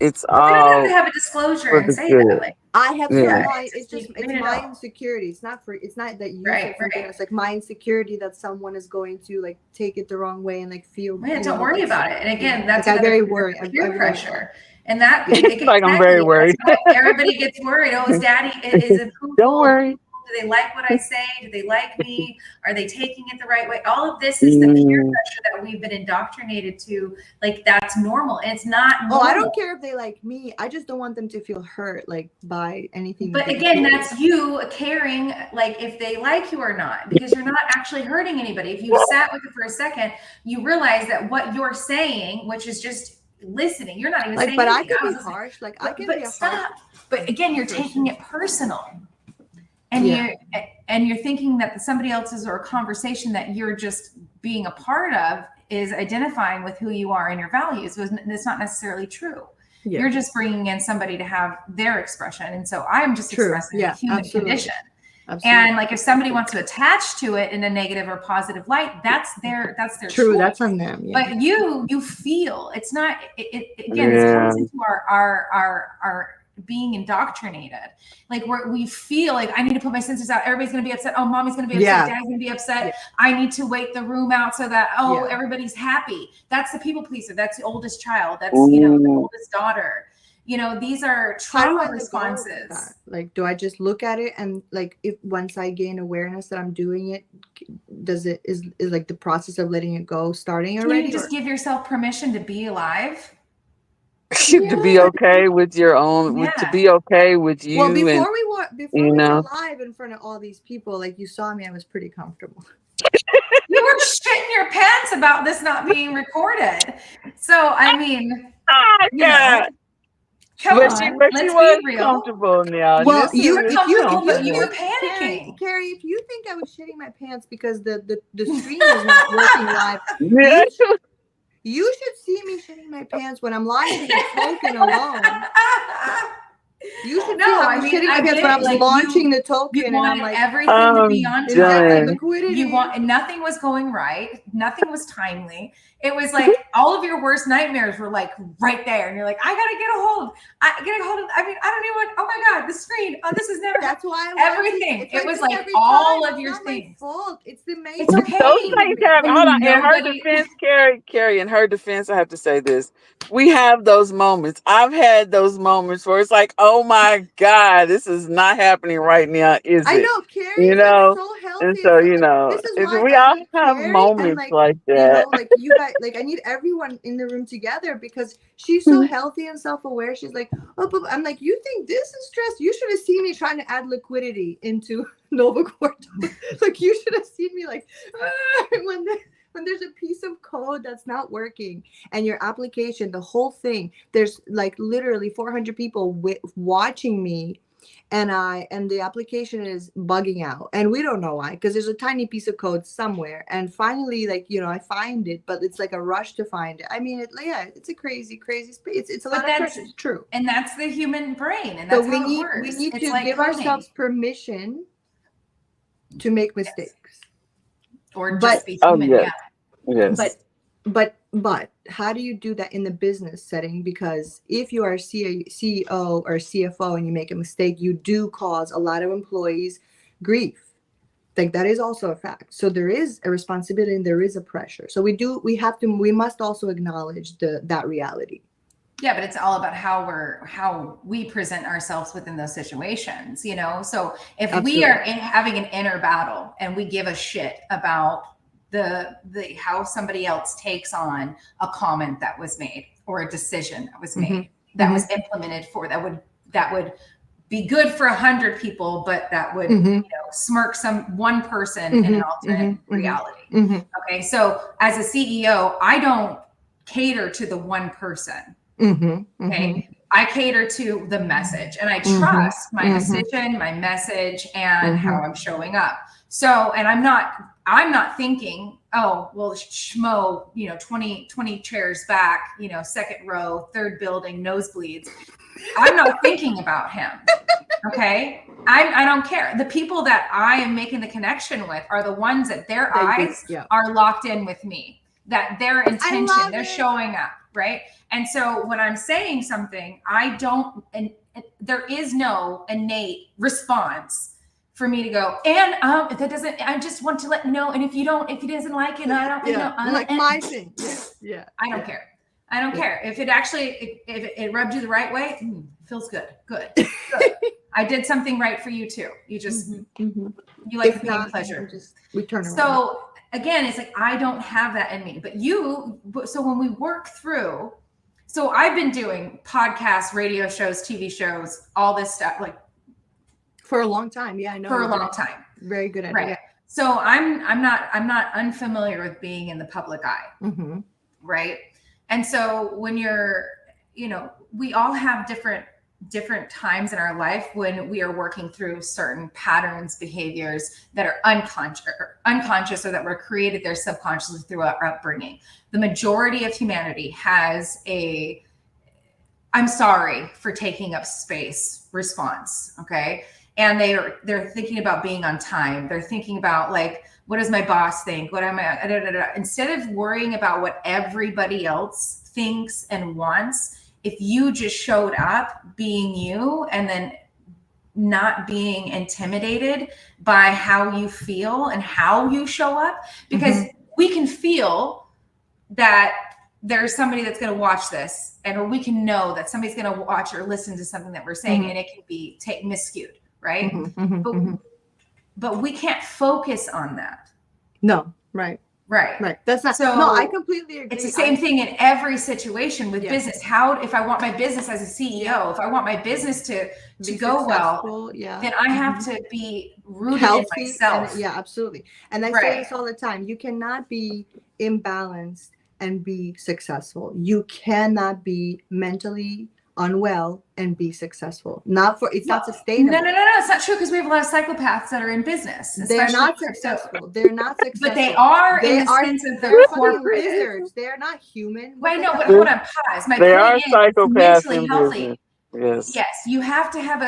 It's but all. They don't have to have a disclosure and say that. Like, I have it's my insecurity. It's not that you said something. It's like my insecurity that someone is going to like take it the wrong way and like feel. Yeah, don't worry about it. And again, that's like, I'm very worried. Peer pressure. And that like I'm very worried. Everybody gets worried. Oh, is daddy is approval? Don't worry. Do they like what I say? Do they like me? Are they taking it the right way? All of this is the peer pressure that we've been indoctrinated to. Like that's normal. And it's not normal. Oh, I don't care if they like me. I just don't want them to feel hurt like by anything. But again, that's you caring like if they like you or not, because you're not actually hurting anybody. If you sat with it for a second, you realize that what you're saying, which is just listening, you're not even saying but anything. I can be harsh. Like I can be harsh. But again, you're taking it personal. And you're thinking that somebody else's or a conversation that you're just being a part of is identifying with who you are and your values. It's not necessarily true. Yeah. You're just bringing in somebody to have their expression. And so I'm just expressing the human condition. Absolutely. And like if somebody wants to attach to it in a negative or positive light, that's their true. choice. That's on them. Yeah. But you feel it's not. Again, this comes into our being indoctrinated. Like we feel like I need to put my senses out. Everybody's going to be upset. Oh, mommy's going to be upset. Daddy's going to be upset. I need to wait the room out so that everybody's happy. That's the people pleaser. That's the oldest child. That's the oldest daughter. These are trauma responses. Like, do I just look at it and like if once I gain awareness that I'm doing it, is like the process of letting it go starting already? Can you just give yourself permission to be alive? To be okay with your own, to be okay with you. Well, before we were live in front of all these people, like you saw me, I was pretty comfortable. You were shitting your pants about this not being recorded. So I mean, God. Come on, she was comfortable now. Well, you were panicking. Carrie, if you think I was shitting my pants because the stream is not working live, you should see me shitting my pants when I'm lying to the token alone. You should know I'm shitting my pants when I was launching the token, and I'm like, everything to be on time. Liquidity. You want, nothing was going right. Nothing was timely. It was like all of your worst nightmares were like right there, and you're like, I gotta get a hold. I mean, I don't even want. Oh my god, the screen. Oh, this is never. That's why everything. It was like all of your things. Fault. It's the main. It's okay. Hold on. In her defense, Carrie. In her defense, I have to say this. We have those moments. I've had those moments where it's like, oh my god, this is not happening right now, is it? I know, Carrie. So healthy. And so we all have moments like that. Like you guys, like I need everyone in the room together because she's so healthy and self-aware. She's like, oh, but I'm like, you think this is stress? You should have seen me trying to add liquidity into Nova Corto. Like you should have seen me like when there's a piece of code that's not working and your application, the whole thing, there's like literally 400 people watching me. And the application is bugging out and we don't know why, because there's a tiny piece of code somewhere. And finally, like, I find it, but it's like a rush to find it. I mean, it's a crazy space. It's a lot of pressure. It's true. And that's the human brain. And that's how it works. We need to give ourselves permission to make mistakes. Or just be human. Yes. But how do you do that in the business setting? Because if you are a CEO or CFO and you make a mistake, you do cause a lot of employees grief. Like that is also a fact. So there is a responsibility and there is a pressure. So we must also acknowledge that reality. Yeah, but it's all about how we present ourselves within those situations, you know? So if we are having an inner battle and we give a shit about the how somebody else takes on a comment that was made or a decision that was made, that was implemented that would be good for 100 people, but that would smirk one person in an alternate reality. Okay, so as a CEO, I don't cater to the one person. Okay, I cater to the message, and I trust my decision, my message, and how I'm showing up. So, and I'm not thinking, oh, well, schmo, 20 chairs back, second row, third building, nosebleeds. I'm not thinking about him. Okay. I don't care. The people that I am making the connection with are the ones that their eyes are locked in with me, that their intention, they're showing up. Right. And so when I'm saying something, there is no innate response for me to go, and if that doesn't, I just want to let you know. And if he doesn't like it, I don't, like my thing. Yeah. I don't care. I don't care if it rubbed you the right way. Feels good. Good. I did something right for you too. You just, you like the pain and pleasure. We turn around. So again, it's like, I don't have that in me, so when we work through, so I've been doing podcasts, radio shows, TV shows, all this stuff, like for a long time. Yeah, I know. For a long time. Very good at it. Yeah. So I'm not unfamiliar with being in the public eye. Right. And so when you're, we all have different times in our life when we are working through certain patterns, behaviors that are unconscious or that were created there subconsciously through our upbringing. The majority of humanity has I'm sorry for taking up space response. Okay. And they're thinking about being on time. They're thinking about like, what does my boss think? What am I, instead of worrying about what everybody else thinks and wants, if you just showed up being you and then not being intimidated by how you feel and how you show up, because we can feel that there's somebody that's going to watch this, and we can know that somebody's going to watch or listen to something that we're saying, and it can be miscued, right? But we can't focus on that. No, right. That's not so. No, I completely agree. It's the same thing in every situation with business. If I want my business as a CEO, if I want my business to go well, then I have to be rooted in myself. Absolutely. And I say this all the time. You cannot be imbalanced and be successful. You cannot be mentally unwell and be successful. It's not sustainable. No. It's not true, because we have a lot of psychopaths that are in business. They're not successful. They're not successful. But they are in the sense of they're corporate. Lizards. They're not human. Well, I know, but hold on, pause. My point is mentally healthy. Yes. Yes. You have to have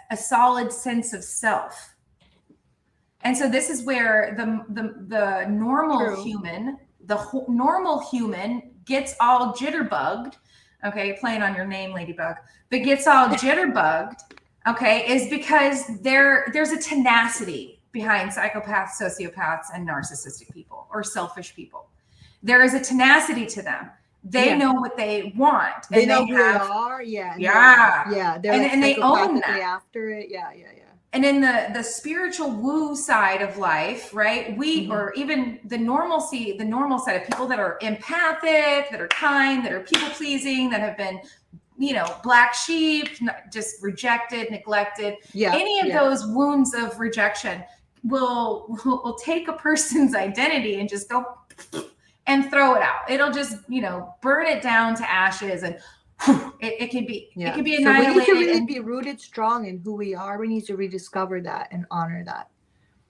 a solid sense of self. And so this is where the normal human, normal human gets all jitterbugged. Okay, playing on your name, Ladybug, but gets all jitterbugged, okay, is because there's a tenacity behind psychopaths, sociopaths, and narcissistic people or selfish people. There is a tenacity to them. They know what they want. They know who they are. Yeah. And they own that. After it. Yeah. And in the spiritual woo side of life, right? Or even the normal side of people that are empathic, that are kind, that are people pleasing, that have been, black sheep, just rejected, neglected. Any of those wounds of rejection will take a person's identity and just go and throw it out. It'll just, burn it down to ashes, and it can be annihilated. So we need to really be rooted strong in who we are. We need to rediscover that and honor that.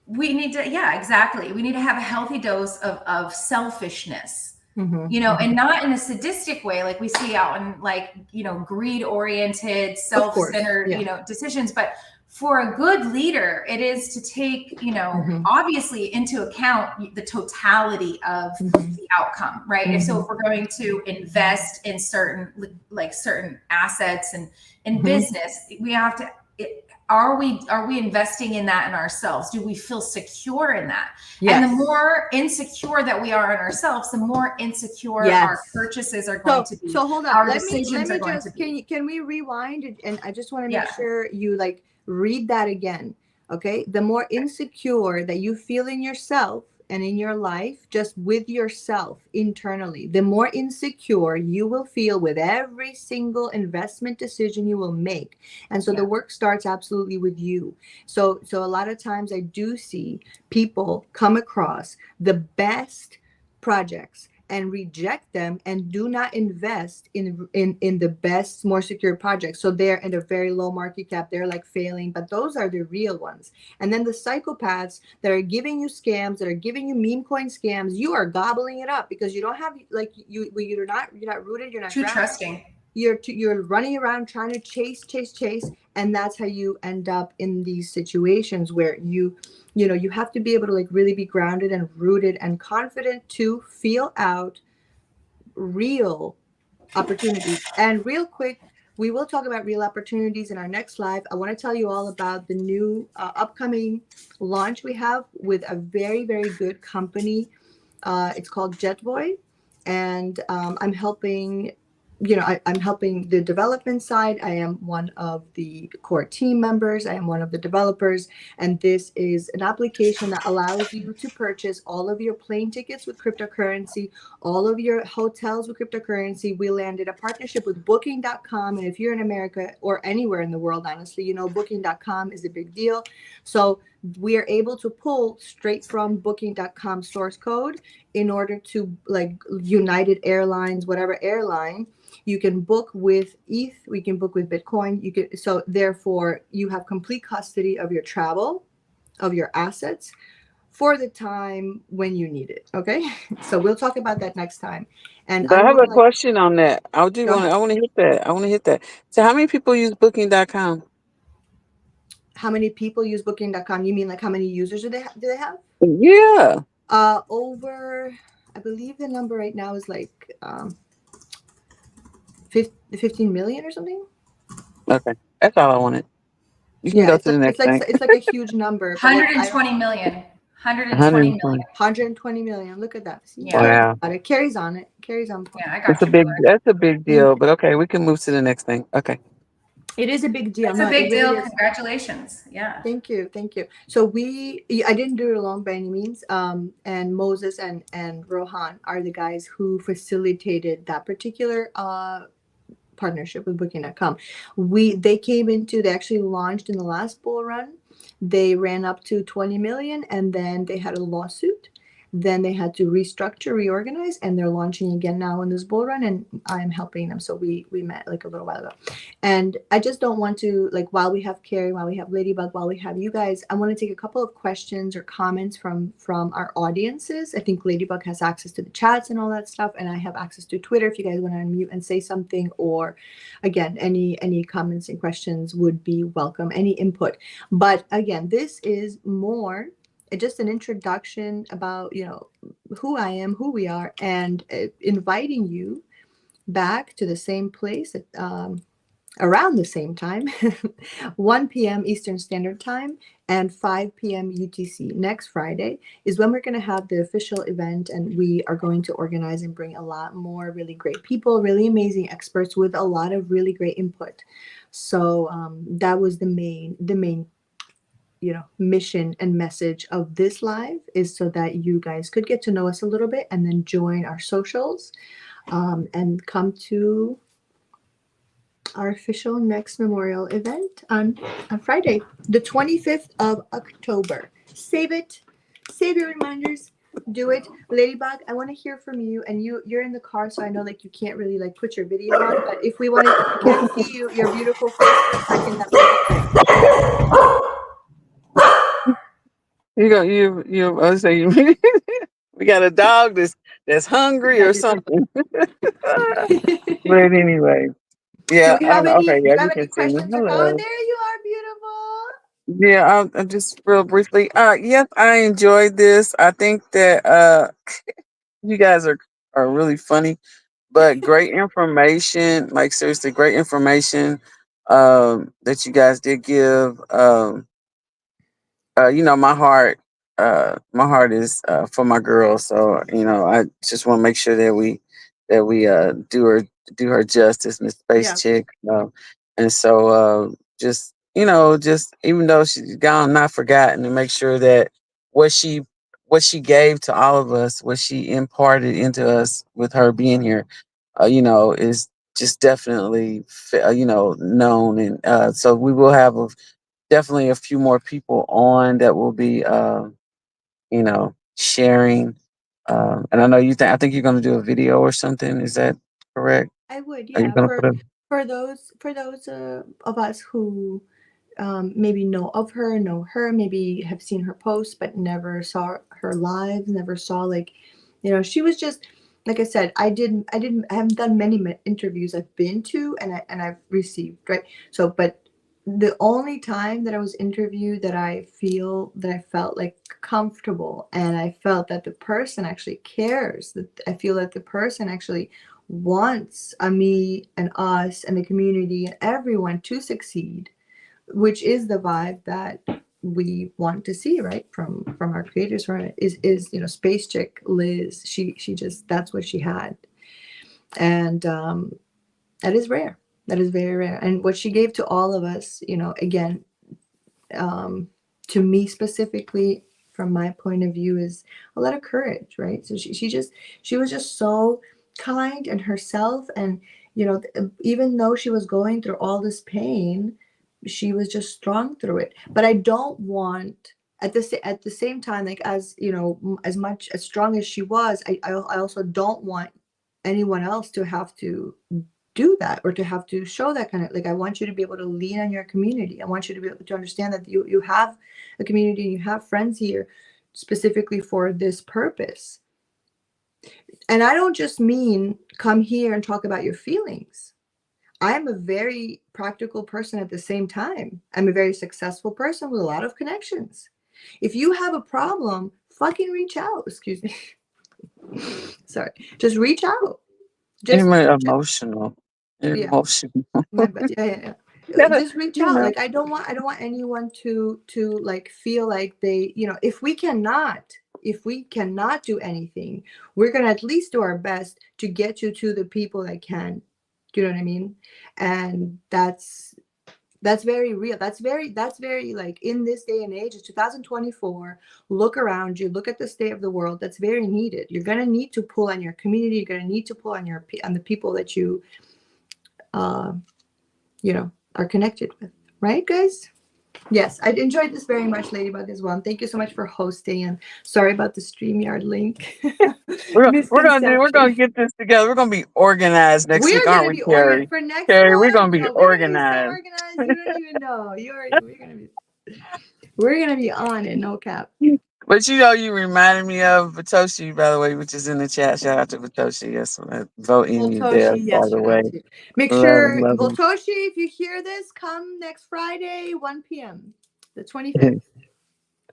We need to, exactly. We need to have a healthy dose of selfishness, and not in a sadistic way like we see out in greed-oriented, self-centered, decisions. But for a good leader, it is to take, obviously into account the totality of the outcome, right? If we're going to invest in certain assets and in business, we have to are we investing in that in ourselves? Do we feel secure in that? Yes. And the more insecure that we are in ourselves, the more insecure Yes. our purchases are going to be. So hold on. Our Let me decisions are going to just be. can we rewind it? And I just want to make Yeah. sure you like read that again. Okay. The more insecure that you feel in yourself and in your life, just with yourself internally, the more insecure you will feel with every single investment decision you will make. And so Yeah. the work starts absolutely with you. So a lot of times I do see people come across the best projects and reject them and do not invest in the best, more secure projects. So they're at a very low market cap, they're like failing, but those are the real ones. And then the psychopaths that are giving you scams, that are giving you meme coin scams, you are gobbling it up because you don't have, like, you're not rooted, you're not Too grounded. trusting. You're running around trying to chase, and that's how you end up in these situations where you have to be able to like really be grounded and rooted and confident to feel out real opportunities. And real quick, we will talk about real opportunities in our next live. I want to tell you all about the new upcoming launch we have with a very, very good company. It's called Jetboy, and I'm helping. I'm helping the development side. I am one of the core team members. I am one of the developers, and this is an application that allows you to purchase all of your plane tickets with cryptocurrency, all of your hotels with cryptocurrency. We landed a partnership with Booking.com, and if you're in America or anywhere in the world, honestly, Booking.com is a big deal. So we are able to pull straight from Booking.com source code in order to, like, United Airlines, whatever airline, you can book with ETH, we can book with Bitcoin. So therefore you have complete custody of your travel, of your assets for the time when you need it. Okay. So we'll talk about that next time. And But I I'm have more a like, question on that. I do go want to. ahead. I want to hit that. I want to hit that. So, how many people use Booking.com? How many people use Booking.com? You mean like how many users do they have? Yeah. Over, I believe the number right now is like 15 million or something. Okay, that's all I wanted. You can Yeah, go to the next thing. it's like a huge number. But like, 120 million. 120 million. 120. 120 million. Look at that. See, Yeah. Wow, it carries on it. Carries on point. Yeah, I it's got a you, big. brother. That's a big Thank deal. But okay, we can move to the next thing. Okay. It is a big deal. That's No, a it big really deal. is. Congratulations. Yeah. Thank you. Thank you. So I didn't do it alone by any means. And Moses and Rohan are the guys who facilitated that particular partnership with Booking.com. They actually launched in the last bull run. They ran up to 20 million, and then they had a lawsuit. Then they had to restructure, reorganize, and they're launching again now in this bull run. And I'm helping them. So we met like a little while ago. And I just don't want to, like, while we have Carrie, while we have Ladybug, while we have you guys, I want to take a couple of questions or comments from our audiences. I think Ladybug has access to the chats and all that stuff, and I have access to Twitter if you guys want to unmute and say something, or again, any comments and questions would be welcome, any input. But again, this is more just an introduction about who I am, who we are, and inviting you back to the same place at, around the same time, 1 p.m. Eastern Standard Time and 5 p.m. UTC next Friday is when we're going to have the official event, and we are going to organize and bring a lot more really great people, really amazing experts with a lot of really great input. So that was the main mission and message of this live, is so that you guys could get to know us a little bit and then join our socials and come to our official next memorial event on Friday, the 25th of October. Save it. Save your reminders. Do it. Ladybug, I want to hear from you. And you're in the car, so I know like you can't really like put your video on. But if we want to, if we can't see your beautiful face for a second, that would be great. You go. You. I was saying we got a dog that's hungry or something. But anyway, Do yeah. we have any? Okay. Do Yeah, you you have any can see me. questions? Oh, Hello. there you are, beautiful. Yeah. I'll just real briefly. Yes, I enjoyed this. I think that you guys are really funny, but great information. Like seriously, great information. that you guys did give. My heart is for my girl. So I just want to make sure that we do her justice, Miss Space Yeah, Chick. And so just even though she's gone, not forgotten, and make sure that what she what she gave to all of us, what she imparted into us with her being here, is just definitely known. And so we will have definitely a few more people on that will be sharing. And I think you're going to do a video or something. Is that correct? I would. Are you Yeah, going to put a for those of us who maybe know her, maybe have seen her post, but never saw her live, never saw like, she was just like I said. I haven't done many interviews I've been to, and I've received, right. So, but the only time that I was interviewed that I felt like comfortable, and I felt that the person actually cares, that I feel that the person actually wants me and us and the community and everyone to succeed, which is the vibe that we want to see, right, from our creators, right, is Space Chick Liz. She just, that's what she had. And that is rare. That is very rare. And what she gave to all of us, again, um, to me specifically, from my point of view, is a lot of courage, right? So she was just so kind and herself. And even though she was going through all this pain, she was just strong through it. But I don't want, at the same time, like, as as much as strong as she was, I also don't want anyone else to have to do that, or to have to show that kind of, like, I want you to be able to lean on your community. I want you to be able to understand that you have a community and you have friends here specifically for this purpose. And I don't just mean come here and talk about your feelings. I'm a very practical person at the same time. I'm a very successful person with a lot of connections. If you have a problem, fucking reach out. Excuse me. Sorry. Just reach out. Just, emotional? yeah. Emotional. My bad. Yeah, yeah, You yeah. gotta, Just reach you out. know. Like, I don't want anyone to like feel like they, if we cannot do anything, we're gonna at least do our best to get you to the people that can. Do you know what I mean? And that's very real. That's very like, in this day and age, it's 2024. Look around you, look at the state of the world. That's very needed. You're gonna need to pull on your community. You're gonna need to pull on on the people that you uh are connected with, right, guys? Yes, I enjoyed this very much, Ladybug, as well. And thank you so much for hosting. And sorry about the StreamYard link We're misconception. gonna get this together. We're gonna be organized next We week, are aren't gonna we, be organized Carrie? for next Carrie, we're one. gonna be Oh, we're gonna be so organized. organized. You don't even know. We're gonna be on it. No cap. But you reminded me of Vitoshi, by the way, which is in the chat. Shout out to Vitoshi. Yes, voting you there, Voltoshi, by yes, the shout way. out to you. Make Love him, sure, love Voltoshi, if you hear this, come next Friday, 1 p.m., the 25th. him.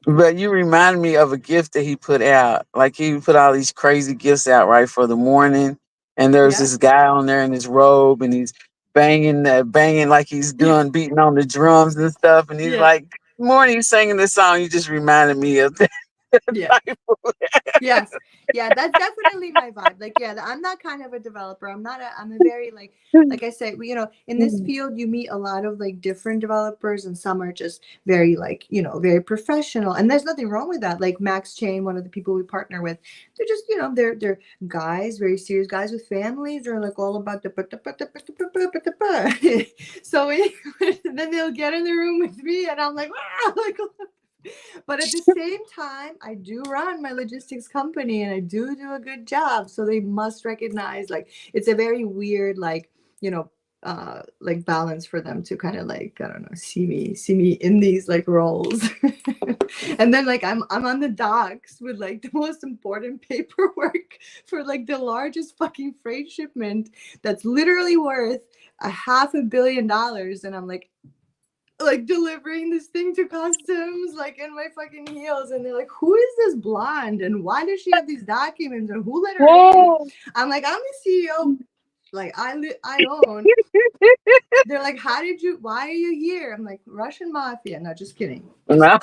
But you remind me of a gift that he put out. Like, he put all these crazy gifts out right for the morning, and there's Yeah. this guy on there in his robe, and he's banging like he's Yeah. doing beating on the drums and stuff, and he's Yeah. like, "Good morning," he's singing this song. You just reminded me of that Yeah. type of. Yes. Yeah, that's definitely my vibe. Like, yeah, I'm not kind of a developer. I'm a very, like I said, in this field you meet a lot of like different developers, and some are just very, like, very professional. And there's nothing wrong with that. Like Max Chain, one of the people we partner with, they're just, they're guys, very serious guys with families. They're like all about the so then they'll get in the room with me and I'm like, ah! Like, but at the same time, I do run my logistics company and I do a good job. So they must recognize, like, it's a very weird, like, like balance for them to kind of, like, I don't know, see me in these like roles. And then, like, I'm on the docks with like the most important paperwork for like the largest fucking freight shipment that's literally worth $500 million. And I'm like delivering this thing to customs, like in my fucking heels, and they're like, who is this blonde and why does she have these documents and who let her in? Whoa! I'm like, I'm the CEO. Like I own. They're like, why are you here? I'm like, Russian mafia. No, just kidding. No.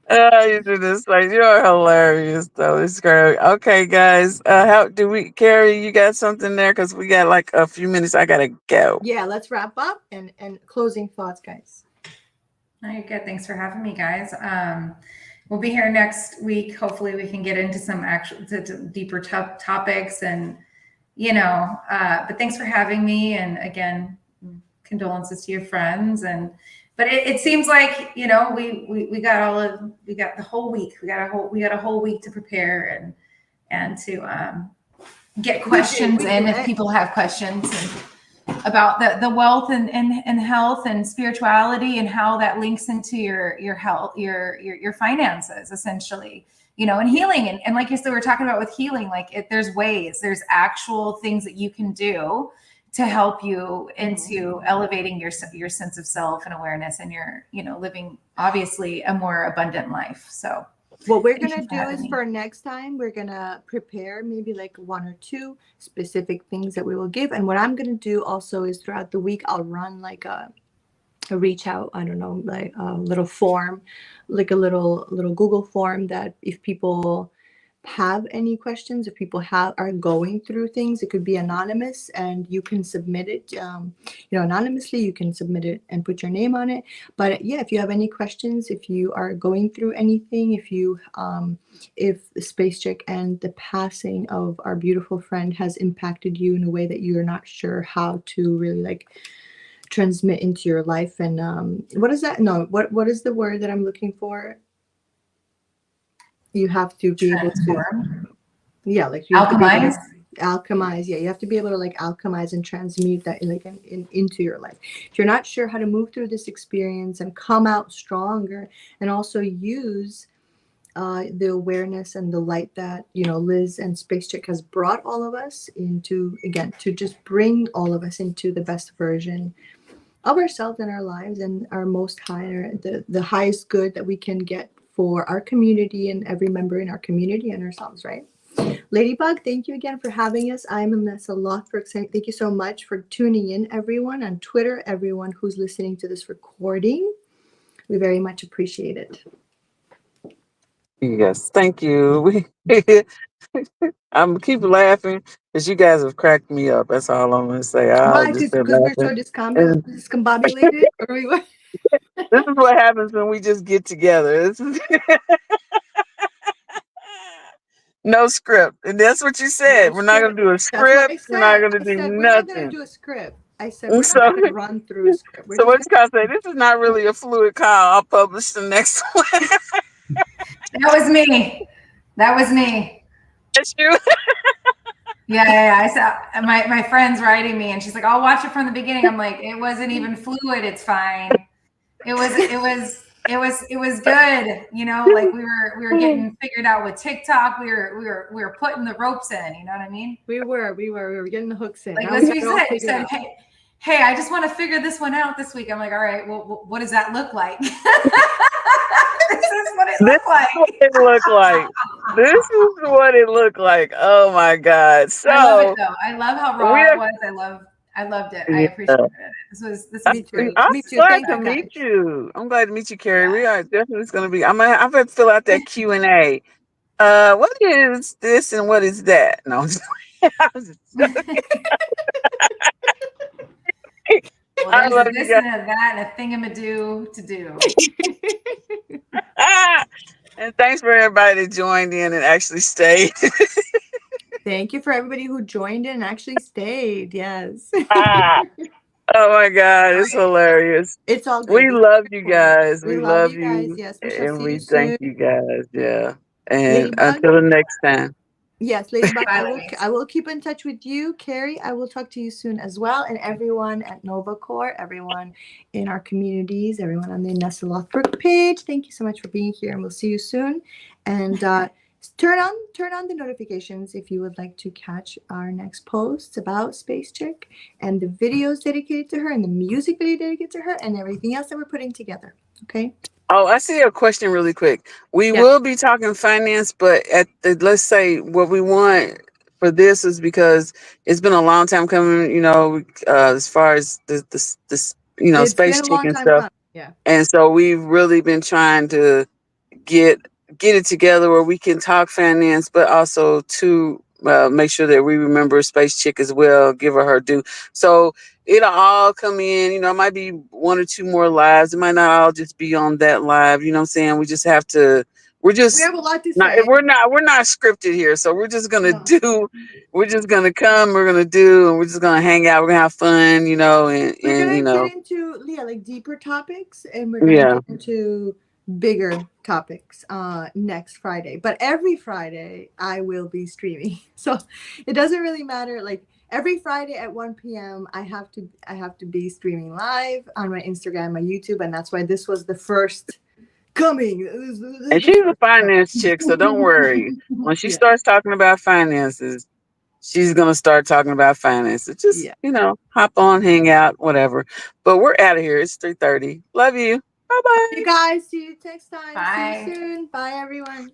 You do this like you're hilarious though. It's great. Okay, guys. How do we, Carrie? You got something there? Because we got like a few minutes. I gotta go. Yeah, let's wrap up and closing thoughts, guys. All right, good. Thanks for having me, guys. We'll be here next week. Hopefully, we can get into some actual to deeper topics, and but thanks for having me. And again, condolences to your friends. But it seems like we got the whole week. We got a whole week to prepare and to get questions in if people have questions about the wealth and health and spirituality and how that links into your health, your finances, essentially, and healing. And like you said, we're talking about with healing, like there's actual things that you can do to help you into elevating your sense of self and awareness, and you're living obviously a more abundant life. So what we're going to do is for next time, we're going to prepare maybe like 1 or 2 specific things that we will give. And what I'm going to do also is throughout the week, I'll run like a reach out, I don't know, like a little form, like a little Google form that if people have any questions, if people are going through things, it could be anonymous and you can submit it anonymously. You can submit it and put your name on it. But yeah, if you have any questions, if you are going through anything, if the Spacechick and the passing of our beautiful friend has impacted you in a way that you're not sure how to really like transmit into your life, and what is that? No, what is the word that I'm looking for? You have to be able to, like you alchemize. Alchemize. Yeah, you have to be able to like alchemize and transmute that like into your life. If you're not sure how to move through this experience and come out stronger, and also use the awareness and the light that Liz and Spacechick has brought all of us into, again, to just bring all of us into the best version of ourselves and our lives and our most higher, the highest good that we can get for our community and every member in our community and ourselves, right? Ladybug, thank you again for having us. I'm Anessa Lothberg saying thank you so much for tuning in, everyone on Twitter, everyone who's listening to this recording. We very much appreciate it. Yes, thank you. I'm keep laughing because you guys have cracked me up. That's all I'm gonna say. I'll Why? just been Because we're so laughing. And discombobulated? Or we what? this is what happens when we just get together. This is no script, and that's what you said. No We're not gonna script. do a That's what I script. We're not said. gonna I do said we're not gonna nothing. do a script. I said And we're so, not gonna run through a script. We're so just what you gotta say? This is not really a fluid call. I'll publish the next one. That was me. That was me. That's you. Yeah. I saw my friend's writing me, and she's like, "I'll watch it from the beginning." I'm like, "It wasn't even fluid. It's fine. It was good. Like we were getting figured out with TikTok. We were putting the ropes in. You know what I mean? we were getting the hooks in. Like Now that's we what have you it all said. figured You said, out. hey, I just want to figure this one out this week. I'm like, all right, well, what does that look like? This is what it looked like. What it looked like. This is what it looked like. Oh my God. So I love it though. I love how raw we're it was. I loved it. I yeah. appreciated it. This was Me too. great. I'm Me too. glad Thank to you, meet guys. you. I'm glad to meet you, Carrie. Yeah. We are definitely going to be. I'm gonna fill out that Q&A. What is this and what is that? No, I'm just, I'm just joking. Well, I there's love a you this guys. and a that and a thingamadoo to do. And thanks for everybody that joined in and actually stayed. Thank you for everybody who joined in and actually stayed. Yes. Oh my God, it's hilarious. It's all good. We This is love you recorded. guys. We We love love you guys. you. Yes, we shall And see you we thank soon. you guys. Yeah. And Ladybug. until the next time. Yes, Ladybug, Bye, ladies. I will keep in touch with you. Carrie, I will talk to you soon as well. And everyone at Nova Core, everyone in our communities, everyone on the Anessa Lothberg page, thank you so much for being here, and we'll see you soon. And turn on the notifications if you would like to catch our next posts about Spacechick and the videos dedicated to her and the music video dedicated to her and everything else that we're putting together. Okay? Oh, I see a question really quick. We Yeah. will be talking finance, but at the, let's say what we want for this is because it's been a long time coming, as far as this, It's space been a chick long and time stuff. coming. Yeah. And so we've really been trying to get get it together where we can talk finance, but also to make sure that we remember Space Chick as well, give her due. So it'll all come in. It might be one or two more lives. It might not all just be on that live. You know what I'm saying? We just have to. We're We just have a lot to not. say. We're not scripted here. So we're just gonna No. do. We're just gonna come. We're gonna do, and we're just gonna hang out. We're gonna have fun. And We're gonna get and into like deeper topics, and we're gonna yeah. get into bigger topics next Friday. But every Friday I will be streaming. So it doesn't really matter. Like every Friday at 1 p.m. I have to be streaming live on my Instagram, my YouTube, and that's why this was the first coming. This is And the she's a first finance chick, so don't worry. one. When she Yeah. starts talking about finances, she's gonna start talking about finances. Just Yeah. hop on, hang out, whatever. But we're out of here. It's 3:30. Love you. Bye You bye. guys, see you next time. See Bye. you soon. Bye everyone.